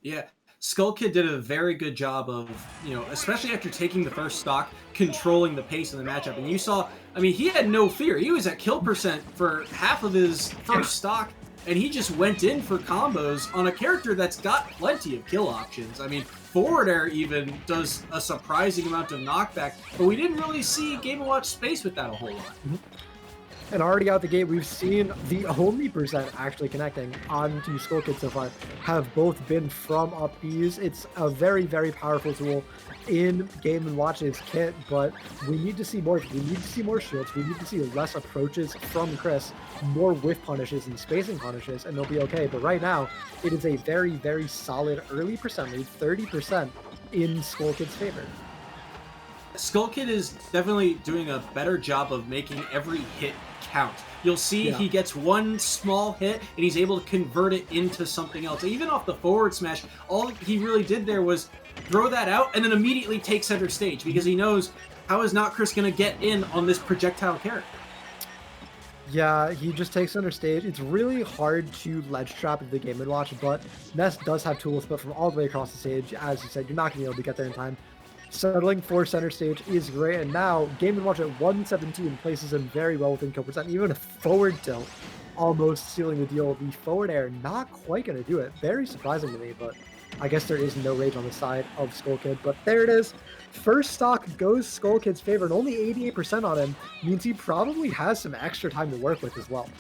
Yeah. Skull Kid did a very good job of, you know, especially after taking the first stock, controlling the pace of the matchup. And you saw, I mean, he had no fear. He was at kill percent for half of his first stock, and he just went in for combos on a character that's got plenty of kill options. I mean, forward air even does a surprising amount of knockback, but we didn't really see Game & Watch space with that a whole lot. And already out the gate, we've seen the only percent actually connecting onto Skull Kid so far have both been from up Bs. It's a very, very powerful tool in Game & Watch's kit, but we need to see more. We need to see more shields. We need to see less approaches from Chris, more whiff punishes and spacing punishes, and they'll be okay. But right now, it is a very, very solid early percent lead, 30% in Skull Kid's favor. Skull Kid is definitely doing a better job of making every hit count. You'll see he gets one small hit and he's able to convert it into something else. Even off the forward smash, all he really did there was throw that out and then immediately take center stage, because he knows, how is Not Chris going to get in on this projectile character? Yeah, he just takes center stage. It's really hard to ledge trap the Game & Watch, but Ness does have tools, but from all the way across the stage, as you said, you're not going to be able to get there in time. Settling for center stage is great, and now Game & Watch at 117 places him very well within kill percent. Even a forward tilt almost sealing the deal. The forward air not quite going to do it. Very surprising to me, but I guess there is no rage on the side of Skull Kid. But there it is. First stock goes Skull Kid's favor, and only 88% on him means he probably has some extra time to work with as well.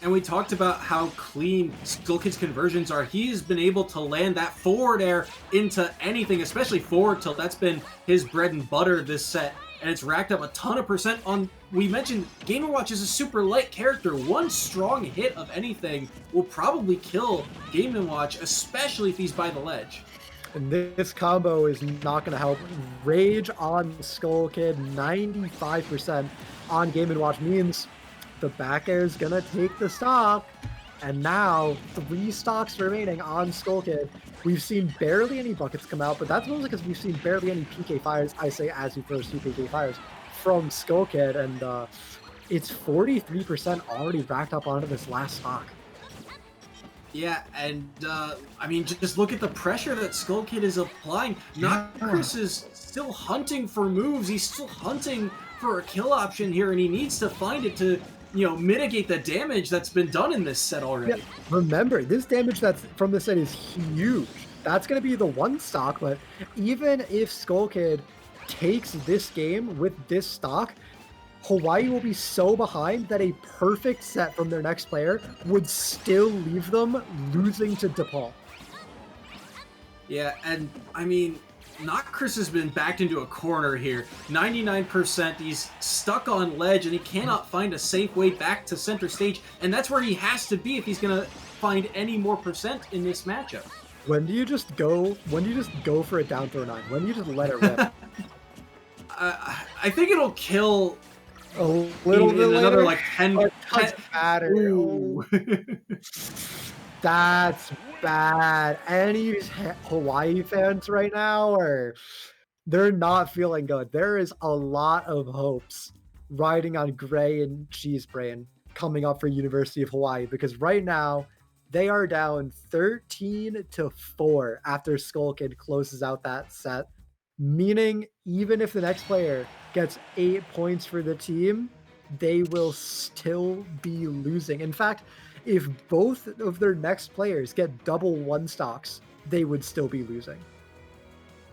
And we talked about how clean Skull Kid's conversions are. He's been able to land that forward air into anything, especially forward tilt. That's been his bread and butter this set. And it's racked up a ton of percent on, we mentioned Game & Watch is a super light character. One strong hit of anything will probably kill Game & Watch, especially if he's by the ledge. And this combo is not going to help. Rage on Skull Kid, 95% on Game & Watch means the back air is going to take the stock. And now 3 stocks remaining on Skull Kid. We've seen barely any buckets come out, but that's mostly because we've seen barely any PK fires. I say as he throws 2 PK fires from Skull Kid, and it's 43% already racked up onto this last stock. Yeah, and I mean, just look at the pressure that Skull Kid is applying. Chris is still hunting for moves. He's still hunting for a kill option here, and he needs to find it to, you know, mitigate the damage that's been done in this set already. Yeah, remember, this damage that's from this set is huge. That's going to be the 1 stock, but even if Skull Kid takes this game with this stock, Hawaii will be so behind that a perfect set from their next player would still leave them losing to DePaul. Yeah, and I mean, Chris has been backed into a corner here. 99%, he's stuck on ledge, and he cannot find a safe way back to center stage, and that's where he has to be if he's going to find any more percent in this matchup. When do you just go for a down throw 9? When do you just let it rip? I think it'll kill a little bit later. Another like 10. It doesn't matter. That's bad. Any Hawaii fans right now they're not feeling good. There is a lot of hopes riding on Gray and Cheese Brain coming up for University of Hawaii, because right now they are down 13-4 after Skull Kid closes out that set, meaning even if the next player gets 8 points for the team, they will still be losing. In fact, if both of their next players get double 1 stocks, they would still be losing.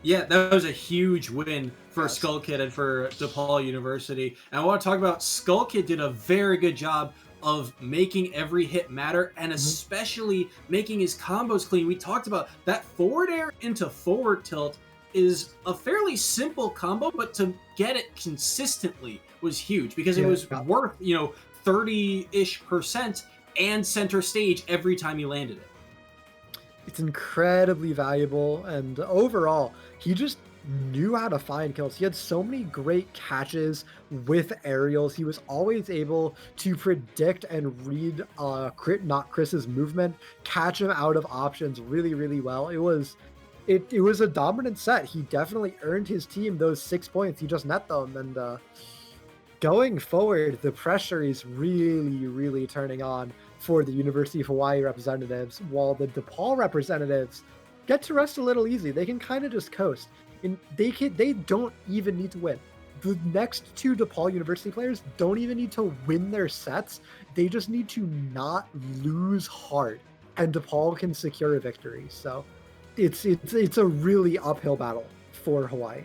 Yeah, that was a huge win for Skull Kid and for DePaul University. And I want to talk about Skull Kid did a very good job of making every hit matter, and especially making his combos clean. We talked about that forward air into forward tilt is a fairly simple combo, but to get it consistently was huge, because it was worth, 30-ish% and center stage every time he landed it. It's incredibly valuable, and overall, he just knew how to find kills. He had so many great catches with aerials. He was always able to predict and read Chris's movement, catch him out of options really, really well. It was a dominant set. He definitely earned his team those 6 points. He just net them, and going forward, the pressure is really, really turning on for the University of Hawaii representatives, while the DePaul representatives get to rest a little easy. They can kind of just coast. And they don't even need to win. The next 2 DePaul University players don't even need to win their sets. They just need to not lose hard, and DePaul can secure a victory. So it's a really uphill battle for Hawaii.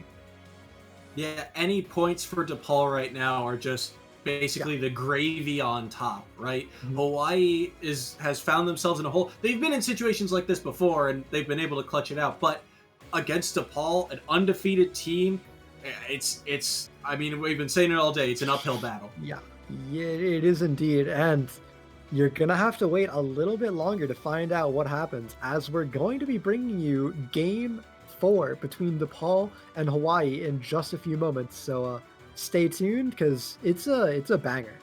Yeah, any points for DePaul right now are just basically the gravy on top, right? Hawaii has found themselves in a hole. They've been in situations like this before, and they've been able to clutch it out. But against DePaul, an undefeated team, it's. I mean, we've been saying it all day. It's an uphill battle. Yeah, it is indeed, and you're gonna have to wait a little bit longer to find out what happens, as we're going to be bringing you Game 4 between DePaul and Hawaii in just a few moments. So stay tuned, because it's a banger.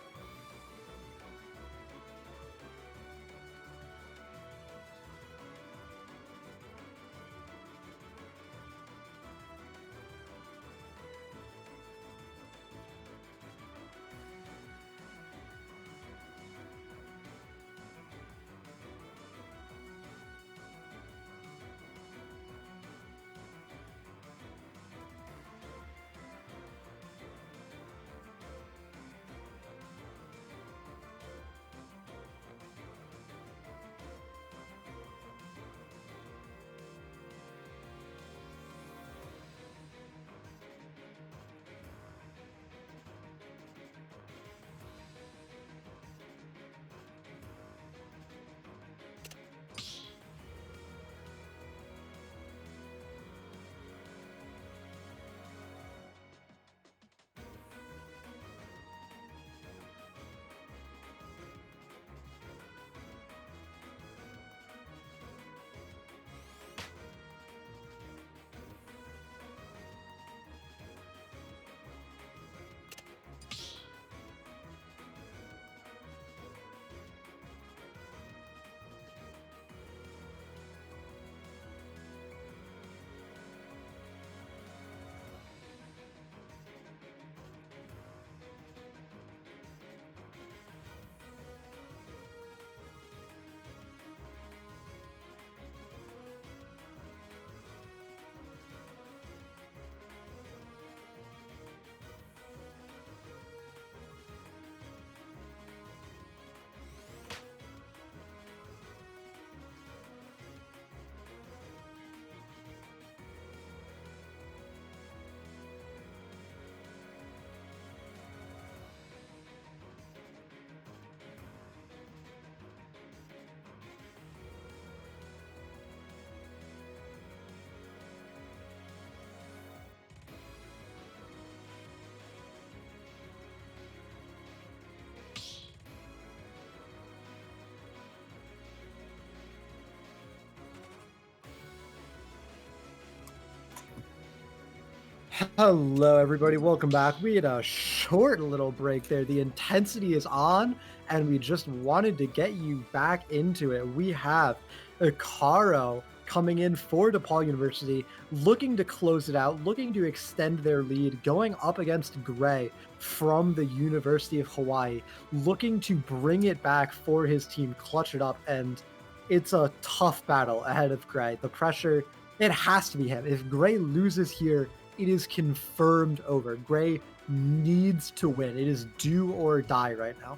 Hello, everybody. Welcome back. We had a short little break there. The intensity is on, and we just wanted to get you back into it. We have Ikaro coming in for DePaul University, looking to close it out, looking to extend their lead, going up against Gray from the University of Hawaii, looking to bring it back for his team, clutch it up, and it's a tough battle ahead of Gray. The pressure, it has to be him. If Gray loses here, it is confirmed over. Gray needs to win. It is do or die right now.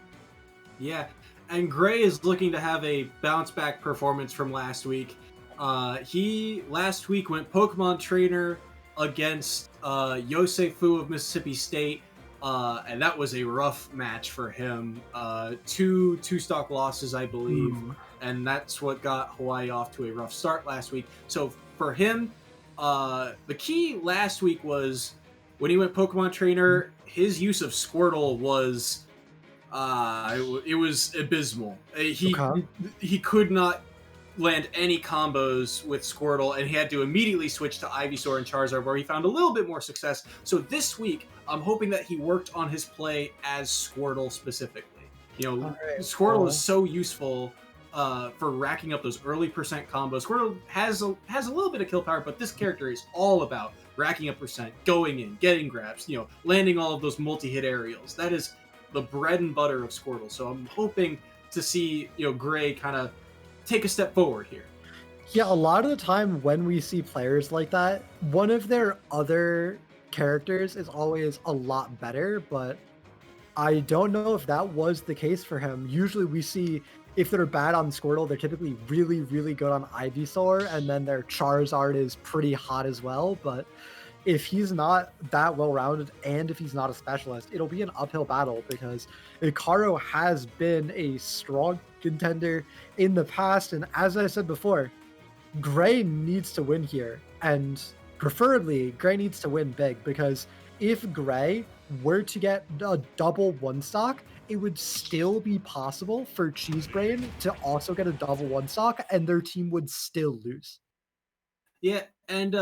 Yeah, and Gray is looking to have a bounce back performance from last week. He last week went Pokemon Trainer against Yosei Fu of Mississippi State, and that was a rough match for him. Two stock losses, I believe, and that's what got Hawaii off to a rough start last week. So for him, the key last week was when he went Pokemon Trainer, his use of Squirtle was it was abysmal. He could not land any combos with Squirtle, and he had to immediately switch to Ivysaur and Charizard, where he found a little bit more success. So this week, I'm hoping that he worked on his play as Squirtle specifically. Squirtle is so useful for racking up those early percent combos. Squirtle has a little bit of kill power, but this character is all about racking up percent, going in, getting grabs, landing all of those multi-hit aerials. That is the bread and butter of Squirtle. So I'm hoping to see Gray kind of take a step forward here. Yeah, a lot of the time when we see players like that, one of their other characters is always a lot better, but I don't know if that was the case for him. Usually we see if they're bad on Squirtle, they're typically really, really good on Ivysaur, and then their Charizard is pretty hot as well. But if he's not that well-rounded, and if he's not a specialist, it'll be an uphill battle, because Ikaro has been a strong contender in the past. And as I said before, Gray needs to win here, and preferably Gray needs to win big, because if Gray were to get a double one stock, it would still be possible for Cheesebrain to also get a double one stock, and their team would still lose. Yeah, and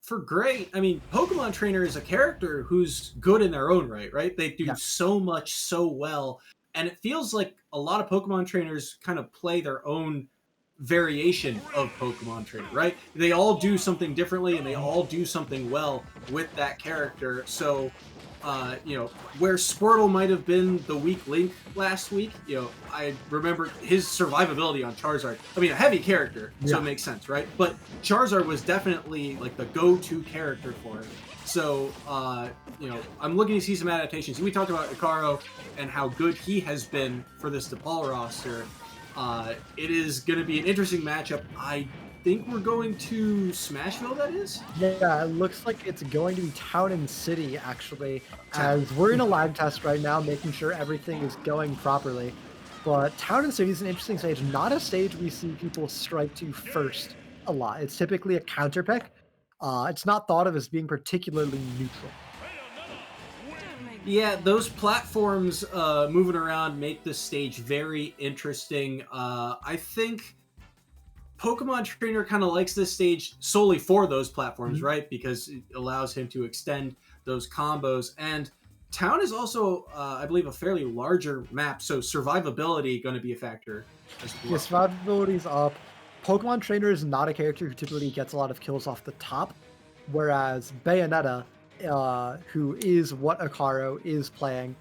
for Gray, I mean, Pokemon Trainer is a character who's good in their own right? They do so much so well, and it feels like a lot of Pokemon Trainers kind of play their own variation of Pokemon Trainer, right? They all do something differently, and they all do something well with that character. So where Squirtle might have been the weak link last week, I remember his survivability on Charizard. I mean, a heavy character, so it makes sense, right? But Charizard was definitely like the go-to character for him. So, I'm looking to see some adaptations. We talked about Ikaro and how good he has been for this DePaul roster. It is going to be an interesting matchup. I think we're going to Smashville, that is? Yeah, it looks like it's going to be Town and City, actually, as we're in a live test right now, making sure everything is going properly. But Town and City is an interesting stage, not a stage we see people strike to first a lot. It's typically a counter pick. It's not thought of as being particularly neutral. Yeah, those platforms moving around make this stage very interesting. I think Pokemon Trainer kind of likes this stage solely for those platforms, right? Because it allows him to extend those combos. And Town is also, I believe, a fairly larger map, so survivability going to be a factor as well. Yeah, survivability's up. Pokemon Trainer is not a character who typically gets a lot of kills off the top, whereas Bayonetta, who is what Ikaro is playing,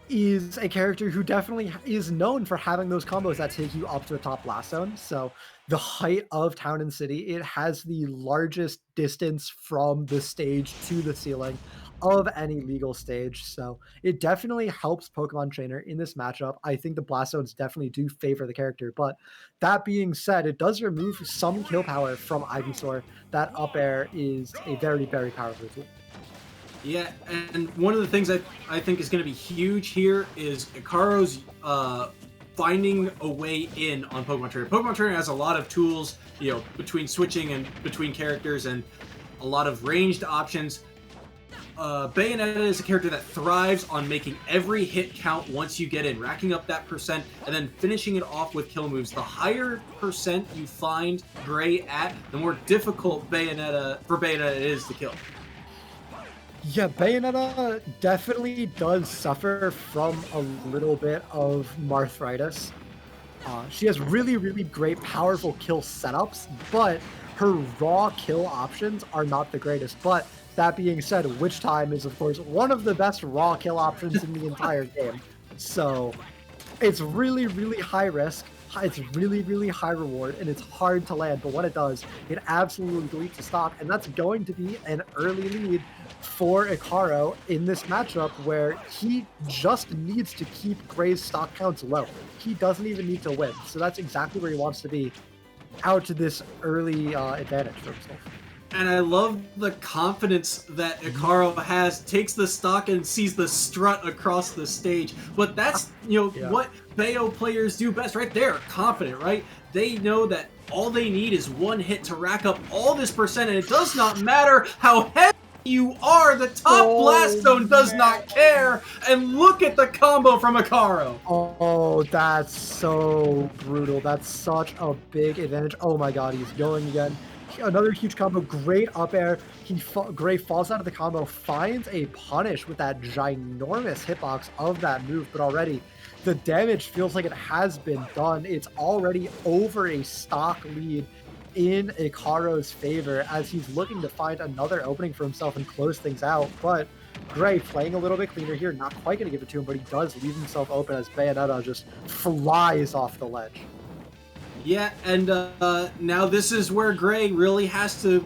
is a character who definitely is known for having those combos that take you up to the top blast zone. So the height of Town and City, it has the largest distance from the stage to the ceiling of any legal stage. So it definitely helps Pokemon Trainer in this matchup. I think the blast zones definitely do favor the character. But that being said, it does remove some kill power from Ivysaur. That up air is a very, very powerful tool. Yeah, and one of the things I think is going to be huge here is Ikaro's finding a way in on Pokemon Trainer. Pokemon Trainer has a lot of tools, between switching and between characters, and a lot of ranged options. Bayonetta is a character that thrives on making every hit count once you get in, racking up that percent, and then finishing it off with kill moves. The higher percent you find Gray at, the more difficult Bayonetta is to kill. Yeah, Bayonetta definitely does suffer from a little bit of arthritis. She has really, really great, powerful kill setups, but her raw kill options are not the greatest. But that being said, Witch Time is, of course, one of the best raw kill options in the entire game. So it's really, really high risk. It's really, really high reward, and it's hard to land. But when it does, it absolutely deletes the stock, and that's going to be an early lead for Ikaro in this matchup where he just needs to keep Gray's stock counts low. He doesn't even need to win. So that's exactly where he wants to be out to this early advantage for himself. And I love the confidence that Ikaro has, takes the stock and sees the strut across the stage. But that's, what Bayo players do best, right? They're confident, right? They know that all they need is one hit to rack up all this percent, and it does not matter how heavy you are, the top blast zone does not care. And look at the combo from Ikaro. Oh, that's so brutal. That's such a big advantage. Oh my god, he's going again. Another huge combo, great up air. Gray falls out of the combo, finds a punish with that ginormous hitbox of that move, but already the damage feels like it has been done. It's already over a stock lead in Ikaro's favor as he's looking to find another opening for himself and close things out. But Gray playing a little bit cleaner here, not quite going to give it to him, but he does leave himself open as Bayonetta just flies off the ledge. Yeah, and now this is where Gray really has to,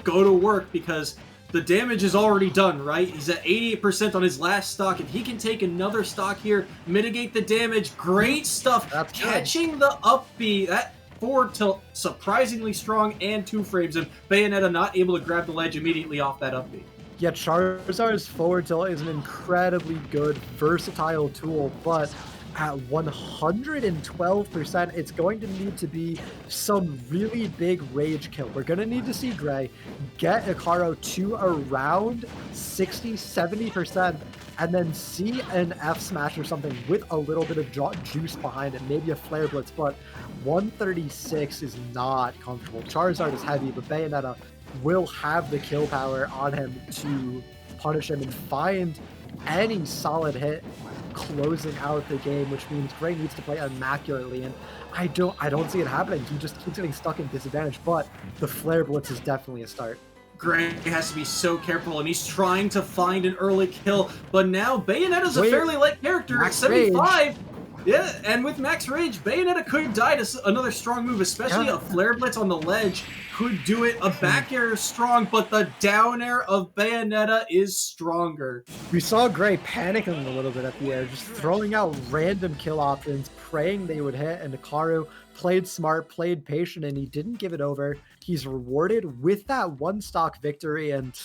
go to work because the damage is already done, right? He's at 88% on his last stock. If he can take another stock here, mitigate the damage, great stuff. That's catching the up B, that forward tilt, surprisingly strong and 2 frames, and Bayonetta not able to grab the ledge immediately off that up B. Yeah, Charizard's forward tilt is an incredibly good, versatile tool, but at 112%, it's going to need to be some really big rage kill. We're going to need to see Gray get Ikaro to around 60-70%, and then see an F smash or something with a little bit of juice behind it, maybe a flare blitz, but 136 is not comfortable. Charizard is heavy, but Bayonetta will have the kill power on him to punish him and find any solid hit closing out the game, which means Gray needs to play immaculately, and I don't see it happening. He just keeps getting stuck in disadvantage, but the flare blitz is definitely a start. Gray has to be so careful, and he's trying to find an early kill, but now Bayonetta's a fairly light character at 75. Yeah, and with Max Rage, Bayonetta could die to another strong move, especially a Flare Blitz on the ledge could do it. A back air is strong, but the down air of Bayonetta is stronger. We saw Gray panicking a little bit at the air, just throwing out random kill options, praying they would hit, and Ikaro played smart, played patient, and he didn't give it over. He's rewarded with that one stock victory, and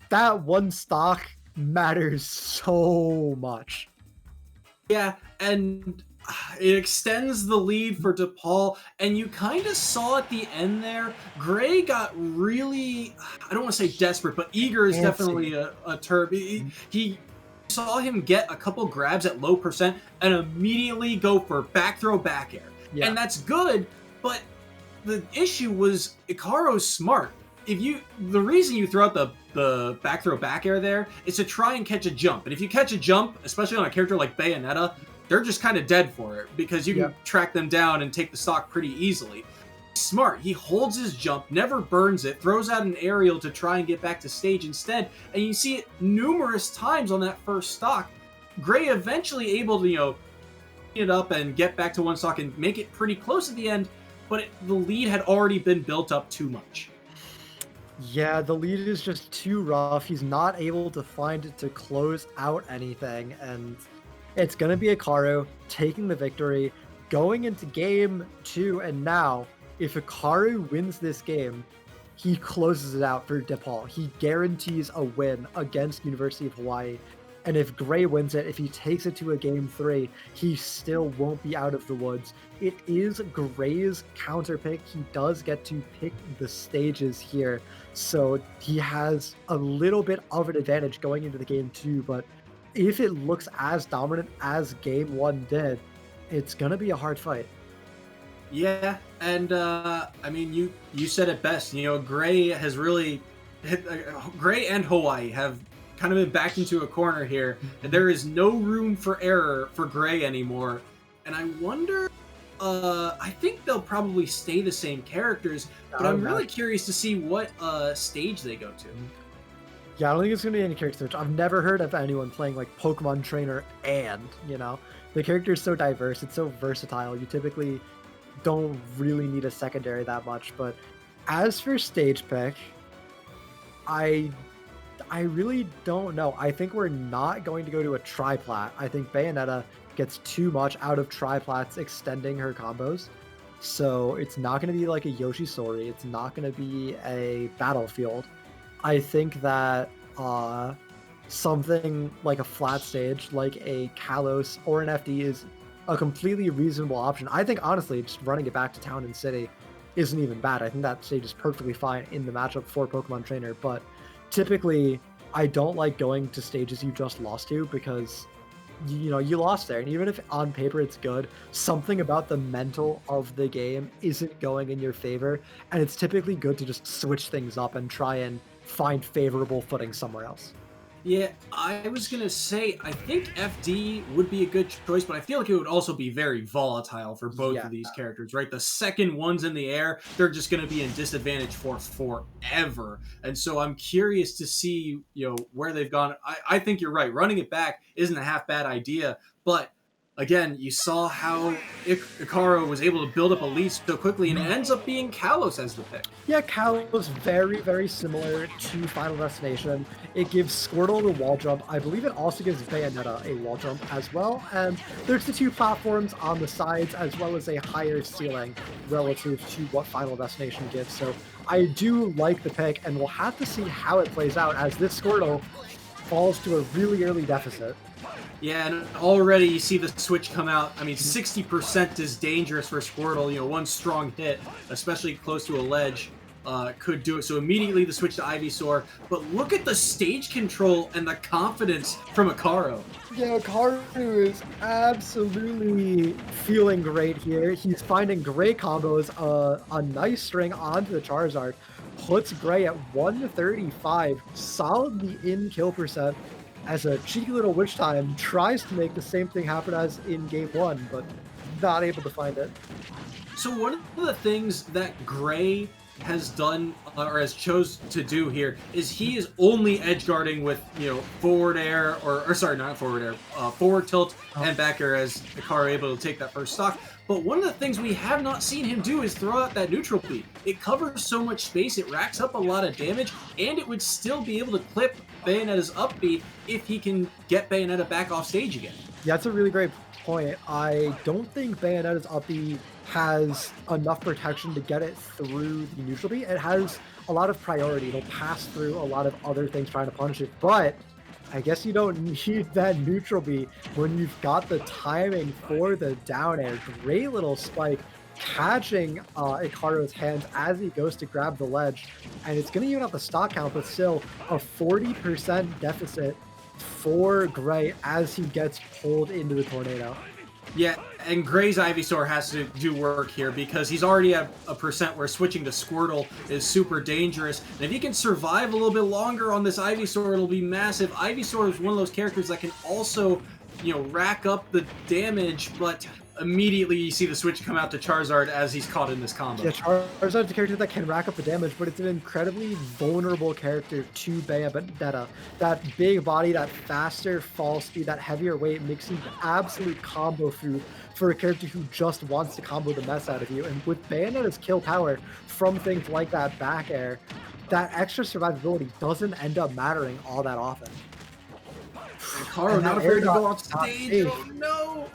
that one stock matters so much. Yeah, and it extends the lead for DePaul, and you kind of saw at the end there, Gray got really, I don't want to say desperate, but eager is definitely a term. He saw him get a couple grabs at low percent and immediately go for back throw back air. Yeah. And that's good, but the issue was Ikaro's smart. The reason you throw out the back throw back air there is to try and catch a jump. And if you catch a jump, especially on a character like Bayonetta, they're just kind of dead for it because you can track them down and take the stock pretty easily. Smart. He holds his jump, never burns it, throws out an aerial to try and get back to stage instead. And you see it numerous times on that first stock. Gray eventually able to, it up and get back to one stock and make it pretty close at the end, but the lead had already been built up too much. Yeah, the lead is just too rough. He's not able to find it to close out anything, and it's going to be Ikaro taking the victory, going into game 2, and now, if Ikaro wins this game, he closes it out for DePaul. He guarantees a win against University of Hawaii, and if Gray wins it, if he takes it to a game 3, he still won't be out of the woods. It is Gray's counter pick. He does get to pick the stages here, so he has a little bit of an advantage going into the game 2, but if it looks as dominant as game 1 did, it's going to be a hard fight. Yeah, and I mean, you said it best. Gray has really Gray and Hawaii have kind of been backed into a corner here, and there is no room for error for Gray anymore. And I wonder, I think they'll probably stay the same characters, but I'm really curious to see what stage they go to. Yeah, I don't think it's going to be any character switch. I've never heard of anyone playing like Pokemon Trainer the character is so diverse, it's so versatile. You typically don't really need a secondary that much. But as for stage pick, I really don't know. I think we're not going to go to a triplat. I think Bayonetta gets too much out of triplats extending her combos. So it's not going to be like a Yoshi Sori. It's not going to be a Battlefield. I think that something like a flat stage, like a Kalos or an FD, is a completely reasonable option. I think, honestly, just running it back to Town and City isn't even bad. I think that stage is perfectly fine in the matchup for Pokemon Trainer, but typically, I don't like going to stages you just lost to because, you lost there. And even if on paper it's good, something about the mental of the game isn't going in your favor. And it's typically good to just switch things up and try and find favorable footing somewhere else. Yeah, I was going to say, I think FD would be a good choice, but I feel like it would also be very volatile for both of these characters, right? The second one's in the air, they're just going to be in disadvantage for forever. And so I'm curious to see, where they've gone. I think you're right. Running it back isn't a half bad idea, but again, you saw how Icaro was able to build up a lead so quickly, and it ends up being Kalos as the pick. Yeah, Kalos very, very similar to Final Destination. It gives Squirtle the wall jump. I believe it also gives Bayonetta a wall jump as well. And there's the two platforms on the sides, as well as a higher ceiling relative to what Final Destination gives. So I do like the pick, and we'll have to see how it plays out as this Squirtle falls to a really early deficit. Yeah, and already you see the switch come out. I mean, 60% is dangerous for Squirtle. One strong hit, especially close to a ledge, could do it. So immediately the switch to Ivysaur. But look at the stage control and the confidence from Icaro. Yeah, Icaro is absolutely feeling great here. He's finding great combos. A nice string onto the Charizard. Puts Gray at 135. Solidly in kill percent. As a cheeky little Witch Time tries to make the same thing happen as in Game 1, but not able to find it. So one of the things that Gray has done, or has chose to do here, is he is only edge guarding with, forward air, or sorry, not forward air, forward tilt and back air, as Icaro able to take that first stock. But one of the things we have not seen him do is throw out that neutral beat. It covers so much space, it racks up a lot of damage, and it would still be able to clip Bayonetta's up B if he can get Bayonetta back off stage again. Yeah, that's a really great point. I don't think Bayonetta's up B has enough protection to get it through the neutral beat. It has a lot of priority. It'll pass through a lot of other things trying to punish it, but I guess you don't need that neutral beat when you've got the timing for the down air. Great little spike catching Icaro's hands as he goes to grab the ledge. And it's going to even out the stock count, but still a 40% deficit for Gray as he gets pulled into the tornado. Yeah, and Gray's Ivysaur has to do work here because he's already at a percent where switching to Squirtle is super dangerous. And if he can survive a little bit longer on this Ivysaur, it'll be massive. Ivysaur is one of those characters that can also, rack up the damage, but immediately you see the switch come out to Charizard as he's caught in this combo. Yeah, Charizard's a character that can rack up the damage, but it's an incredibly vulnerable character to Bayonetta. That big body, that faster fall speed, that heavier weight makes him absolute combo food for a character who just wants to combo the mess out of you. And with Bayonetta's kill power from things like that back air, that extra survivability doesn't end up mattering all that often. Icaro not afraid to go off stage. Oh no!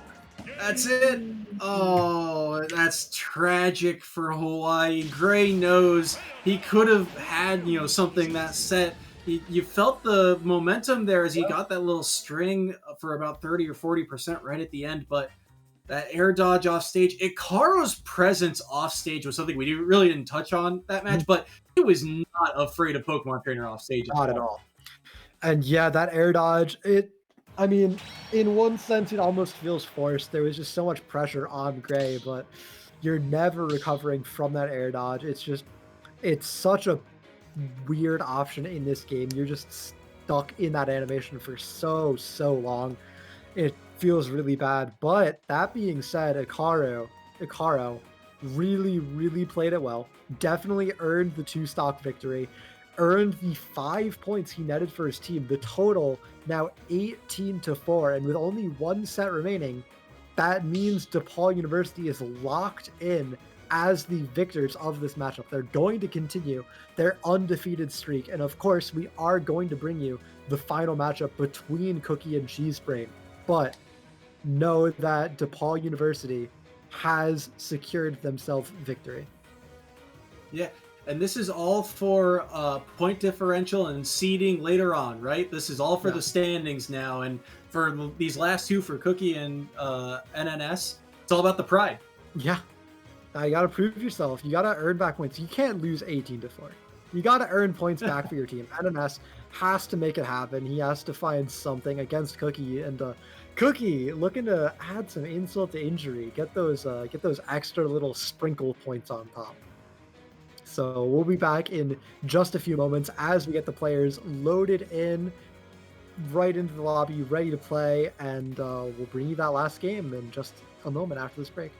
That's it. Oh, that's tragic for Hawaii. Gray knows he could have had, something that set. You felt the momentum there as he got that little string for about 30 or 40% right at the end, but that air dodge off stage. Icaro's presence off stage was something we really didn't touch on that match, but he was not afraid of Pokemon Trainer off stage. Not at all. And yeah, that air dodge, in one sense, it almost feels forced. There was just so much pressure on Gray, but you're never recovering from that air dodge. It's such a weird option in this game. You're just stuck in that animation for so long. It feels really bad. But that being said, Ikaro really played it well. Definitely earned the 2-stock victory. Earned the 5 points he netted for his team. The total now 18-4, and with only one set remaining, that means DePaul University is locked in as the victors of this matchup. They're going to continue their undefeated streak, and of course, we are going to bring you the final matchup between Cookie and Cheese Brain. But know that DePaul University has secured themselves victory. Yeah, and this is all for point differential and seeding later on, right? This is all for the standings now, and for these last two, for Cookie and NNS, it's all about the pride. Yeah, you got to prove yourself. You got to earn back points. You can't lose 18-4. You got to earn points back for your team. NNS has to make it happen. He has to find something against Cookie, and Cookie looking to add some insult to injury. Get those extra little sprinkle points on top. So we'll be back in just a few moments as we get the players loaded in right into the lobby, ready to play, and we'll bring you that last game in just a moment after this break.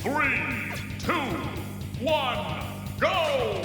3, 2, 1, go!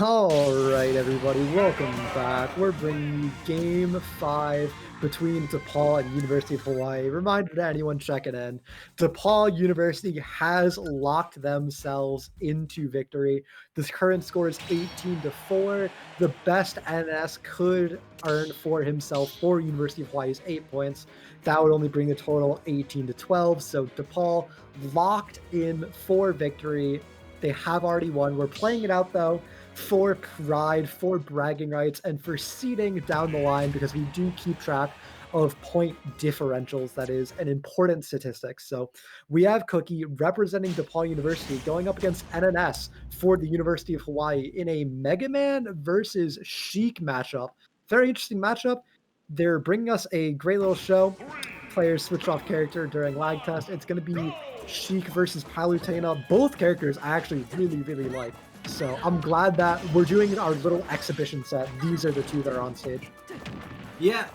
All right, everybody, welcome back. We're bringing you Game 5 between DePaul and University of Hawaii. Reminder to anyone checking in, DePaul University has locked themselves into victory. This current score is 18-4. The best NS could earn for himself for University of Hawaii is 8 points. That would only bring the total 18-12. So DePaul locked in for victory. They have already won. We're playing it out, though, for pride, for bragging rights, and for seeding down the line, because we do keep track of point differentials. That is an important statistic. So we have Cookie representing DePaul University going up against NNS for the University of Hawaii in a Mega Man versus Sheik matchup. Very interesting matchup. They're bringing us a great little show. Players switch off character during lag test. It's going to be Sheik versus Palutena. Both characters I actually really like. So I'm glad that we're doing our little exhibition set. These are the two that are on stage. Yeah,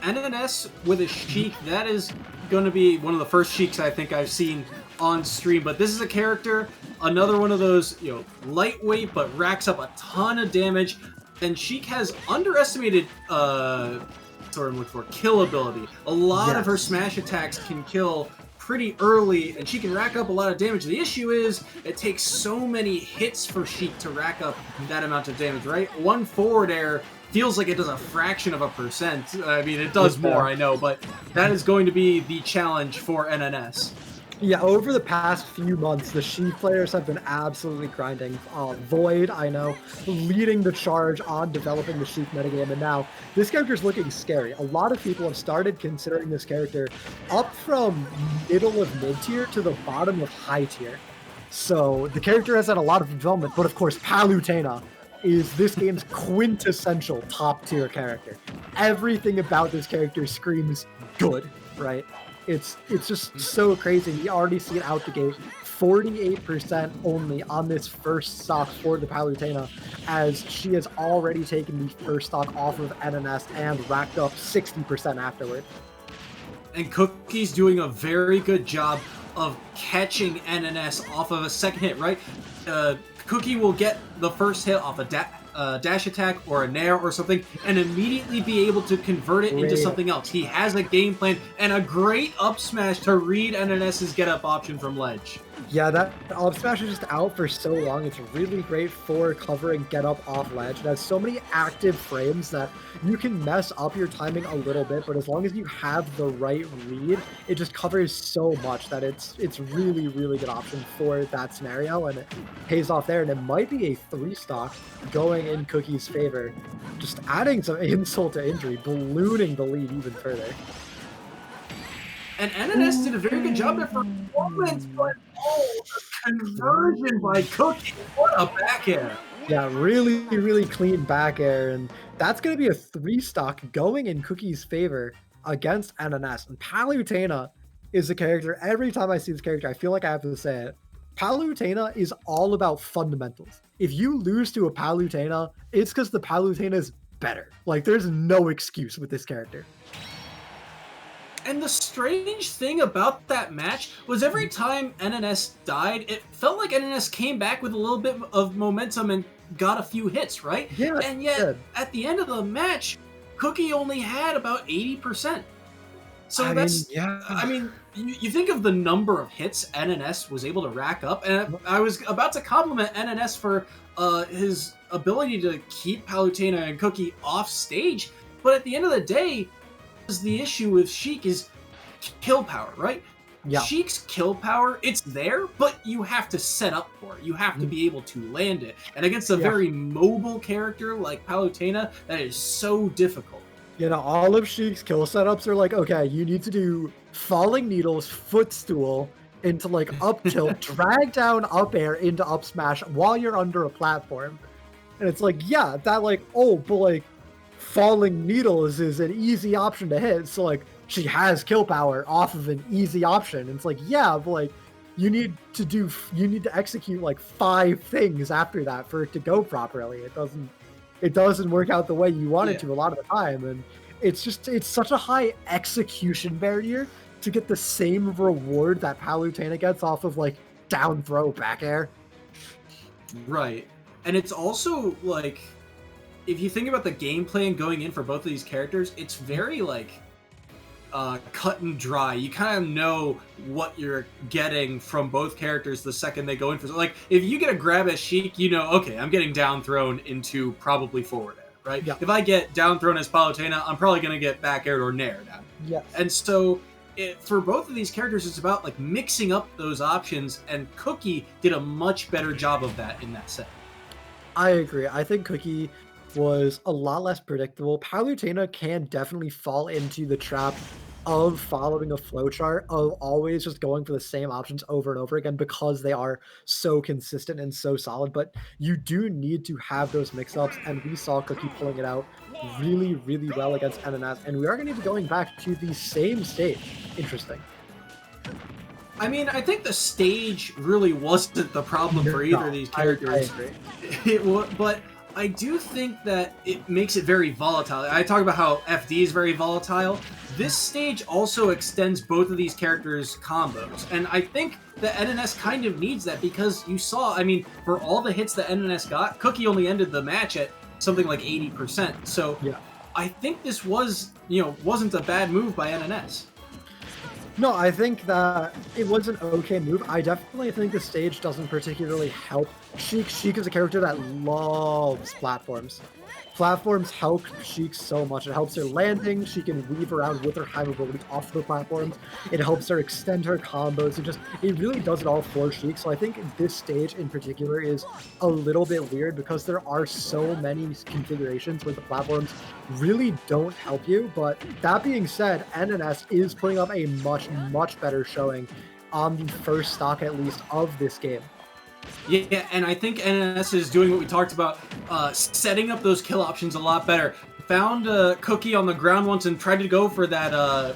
NNS with a Sheik, that is going to be one of the first Sheiks I think I've seen on stream. But this is a character, another one of those, lightweight but racks up a ton of damage. And Sheik has underestimated, kill ability. A lot of her smash attacks can kill pretty early, and she can rack up a lot of damage. The issue is it takes so many hits for Sheik to rack up that amount of damage, right? One forward air feels like it does a fraction of a percent. I mean, it does more, I know, but that is going to be the challenge for NNS. Yeah, over the past few months, the Sheik players have been absolutely grinding. Void, I know, leading the charge on developing the Sheik metagame, and now this character is looking scary. A lot of people have started considering this character up from middle of mid-tier to the bottom of high tier. So the character has had a lot of development, but of course, Palutena is this game's quintessential top-tier character. Everything about this character screams good, right? It's just so crazy. You already see it out the gate. 48% only on this first stock for the Palutena, as she has already taken the first stock off of NNS and racked up 60% afterward. And Cookie's doing a very good job of catching NNS off of a second hit, right? Cookie will get the first hit off a dash attack or a nair or something, and immediately be able to convert it into something else. He has a game plan and a great up smash to read NNS's get up option from ledge. Yeah, that up smash is just out for so long. It's really great for covering get up off ledge. It has so many active frames that you can mess up your timing a little bit, but as long as you have the right read, it just covers so much that it's really good option for that scenario, and it pays off there. And it might be a 3-stock going in Cookie's favor, just adding some insult to injury, ballooning the lead even further. And NNS did a very good job there for moments, but the conversion by Cookie, what a back air. Yeah, really clean back air, and that's going to be a 3-stock going in Cookie's favor against NNS. And Palutena is a character, every time I see this character, I feel like I have to say it. Palutena is all about fundamentals. If you lose to a Palutena, it's because the Palutena is better. Like, there's no excuse with this character. And the strange thing about that match was every time NNS died, it felt like NNS came back with a little bit of momentum and got a few hits, right? Yeah. And yet, at the end of the match, Cookie only had about 80%. So I mean, you think of the number of hits NNS was able to rack up, and I was about to compliment NNS for his ability to keep Palutena and Cookie off stage, but at the end of the day, the issue with Sheik is kill power, right? Yeah. Sheik's kill power, it's there, but you have to set up for it. You have to be able to land it. And against a very mobile character like Palutena, that is so difficult. You know, all of Sheik's kill setups are like, okay, you need to do falling needles, footstool, into like up tilt, drag down up air into up smash while you're under a platform. And it's like, yeah, that like, oh, but like falling needles is an easy option to hit. So like she has kill power off of an easy option. And it's like, yeah, but like you need to execute like 5 things after that for it to go properly. It doesn't work out the way you want it to a lot of the time. And it's such a high execution barrier to get the same reward that Palutena gets off of like down throw back air. Right. And it's also like, if you think about the gameplay and going in for both of these characters, it's very like cut and dry. You kind of know what you're getting from both characters the second they go in for. Like, if you get a grab as Sheik, you know, okay, I'm getting down thrown into probably forward air, right? Yeah. If I get down thrown as Palutena, I'm probably going to get back aired or nair down. Yeah. And so for both of these characters, it's about like mixing up those options, and Cookie did a much better job of that in that set. I agree. I think Cookie was a lot less predictable. Palutena can definitely fall into the trap of following a flowchart, of always just going for the same options over and over again because they are so consistent and so solid. But you do need to have those mix-ups, and we saw Cookie pulling it out really, really well against NNS. And we are going to be going back to the same stage. Interesting. I mean, I think the stage really wasn't the problem for either of these characters. I agree. But I do think that it makes it very volatile. I talk about how FD is very volatile. This stage also extends both of these characters' combos. And I think that NNS kind of needs that, because you saw, I mean, for all the hits that NNS got, Cookie only ended the match at something like 80%. So yeah. I think this was, wasn't a bad move by NNS. No, I think that it was an okay move. I definitely think the stage doesn't particularly help Sheik. Sheik is a character that loves platforms. Platforms help Sheik so much. It helps her landing. She can weave around with her high mobility off the platforms. It helps her extend her combos. It really does it all for Sheik. So I think this stage in particular is a little bit weird because there are so many configurations where the platforms really don't help you. But that being said, NNS is putting up a much, much better showing on the first stock, at least, of this game. Yeah, and I think NNS is doing what we talked about, setting up those kill options a lot better. Found Cookie on the ground once and tried to go for that,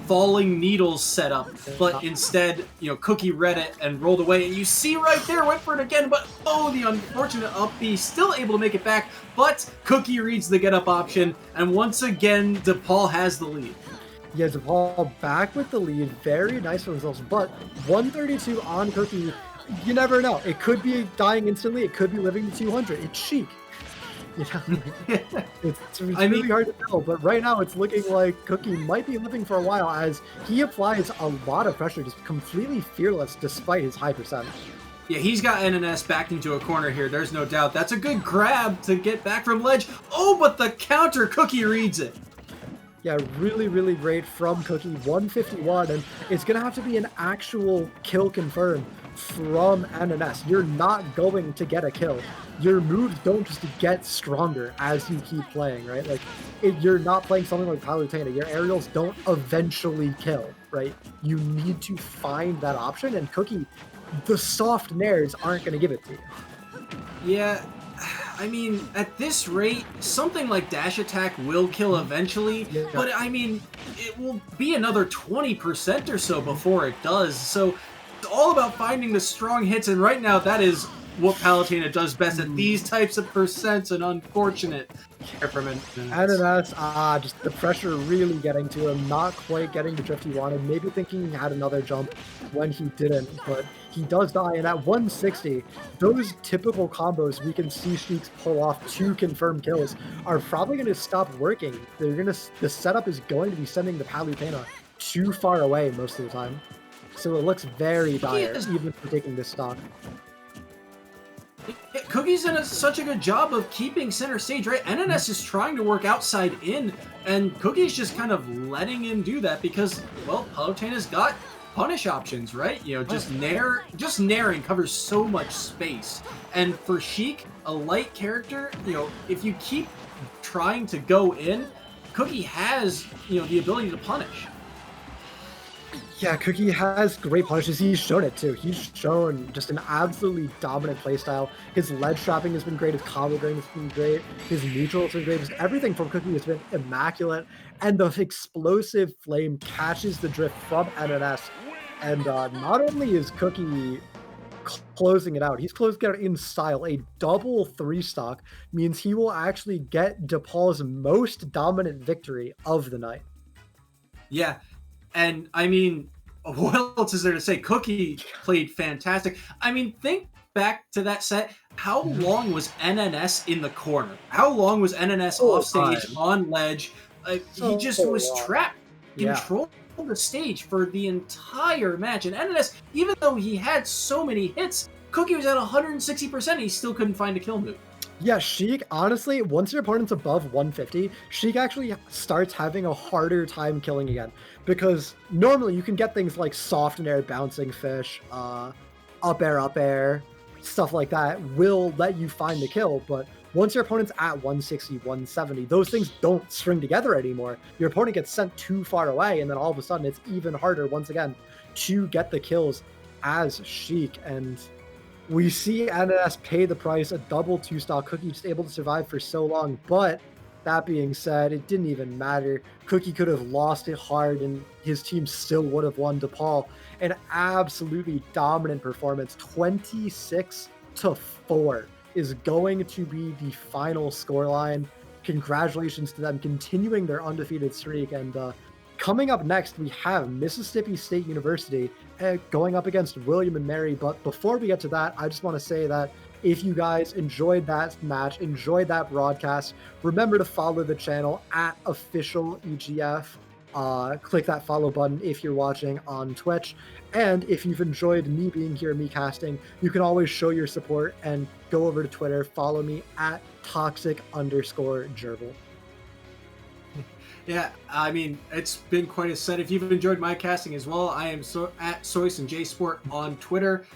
falling needles setup, but instead, Cookie read it and rolled away. And you see right there, went for it again, but the unfortunate up B, still able to make it back, but Cookie reads the get up option, and once again, DePaul has the lead. Yeah, DePaul back with the lead, very nice for themselves, but 132 on Cookie. You never know. It could be dying instantly. It could be living to 200. It's Sheik. It's really hard to tell. But right now, it's looking like Cookie might be living for a while as he applies a lot of pressure, just completely fearless despite his high percentage. Yeah, he's got NNS backed into a corner here. There's no doubt. That's a good grab to get back from ledge. Oh, but the counter, Cookie reads it. Yeah, really, really great from Cookie. 151, and it's going to have to be an actual kill confirm from NNS. You're not going to get a kill. Your moves don't just get stronger as you keep playing, right? Like, you're not playing something like Palutena. Your aerials don't eventually kill, right? You need to find that option, and Cookie, the soft nairs aren't going to give it to you. Yeah, I mean, at this rate, something like dash attack will kill eventually, but I mean, it will be another 20% or so before it does. So it's all about finding the strong hits, and right now that is what Palutena does best at these types of percents, and unfortunate. NNS, just the pressure really getting to him, not quite getting the drift he wanted, maybe thinking he had another jump when he didn't, but he does die, and at 160, those typical combos we can see Sheiks pull off to confirm kills are probably going to stop working. The setup is going to be sending the Palutena too far away most of the time. So it looks very dire, even for taking this stock. Cookie's done such a good job of keeping center stage, right? NNS is trying to work outside in, and Cookie's just kind of letting him do that because, well, Palutena's got punish options, right? Just nairing covers so much space. And for Sheik, a light character, if you keep trying to go in, Cookie has, the ability to punish. Yeah, Cookie has great punishes. He's shown it too. He's shown just an absolutely dominant playstyle. His ledge trapping has been great. His combo drain has been great. His neutral has been great. Just everything from Cookie has been immaculate. And the explosive flame catches the drift from NNS. And not only is Cookie closing it out, he's closing it out in style. A double 3-stock means he will actually get DePaul's most dominant victory of the night. Yeah, and I mean, what else is there to say? Cookie played fantastic. I mean, think back to that set. How long was NNS in the corner? How long was NNS off stage on ledge? He just was trapped, controlled the stage for the entire match. And NNS, even though he had so many hits, Cookie was at 160%. He still couldn't find a kill move. Yeah, Sheik, honestly, once your opponent's above 150, Sheik actually starts having a harder time killing again. Because normally you can get things like soft and air bouncing fish, up air, stuff like that will let you find the kill. But once your opponent's at 160, 170, those things don't string together anymore. Your opponent gets sent too far away, and then all of a sudden it's even harder once again to get the kills as Sheik. And we see NNS pay the price, a double 2-stock. Cookie just able to survive for so long. But that being said, it didn't even matter. Cookie could have lost it hard and his team still would have won. DePaul, an absolutely dominant performance. 26-4 is going to be the final scoreline. Congratulations to them continuing their undefeated streak. And coming up next, we have Mississippi State University going up against William and Mary. But before we get to that, I just want to say that if you guys enjoyed that match, enjoyed that broadcast, remember to follow the channel at official EGF. Click that follow button if you're watching on Twitch. And if you've enjoyed me being here, me casting, you can always show your support and go over to Twitter, follow me at toxic_gerbil. Yeah, I mean, it's been quite a set. If you've enjoyed my casting as well, I am at Soyce and JSport on Twitter.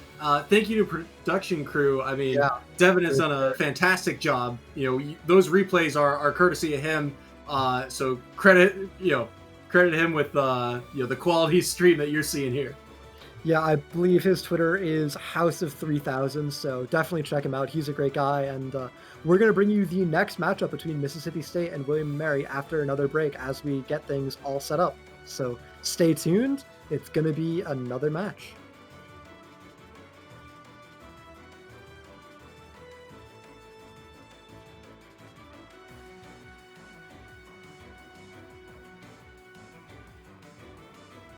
Thank you to production crew. I mean, Devin has done a fantastic job. You know, those replays are courtesy of him. So credit him with the quality stream that you're seeing here. Yeah, I believe his Twitter is House of 3000, so definitely check him out. He's a great guy, and we're going to bring you the next matchup between Mississippi State and William & Mary after another break as we get things all set up. So stay tuned. It's going to be another match.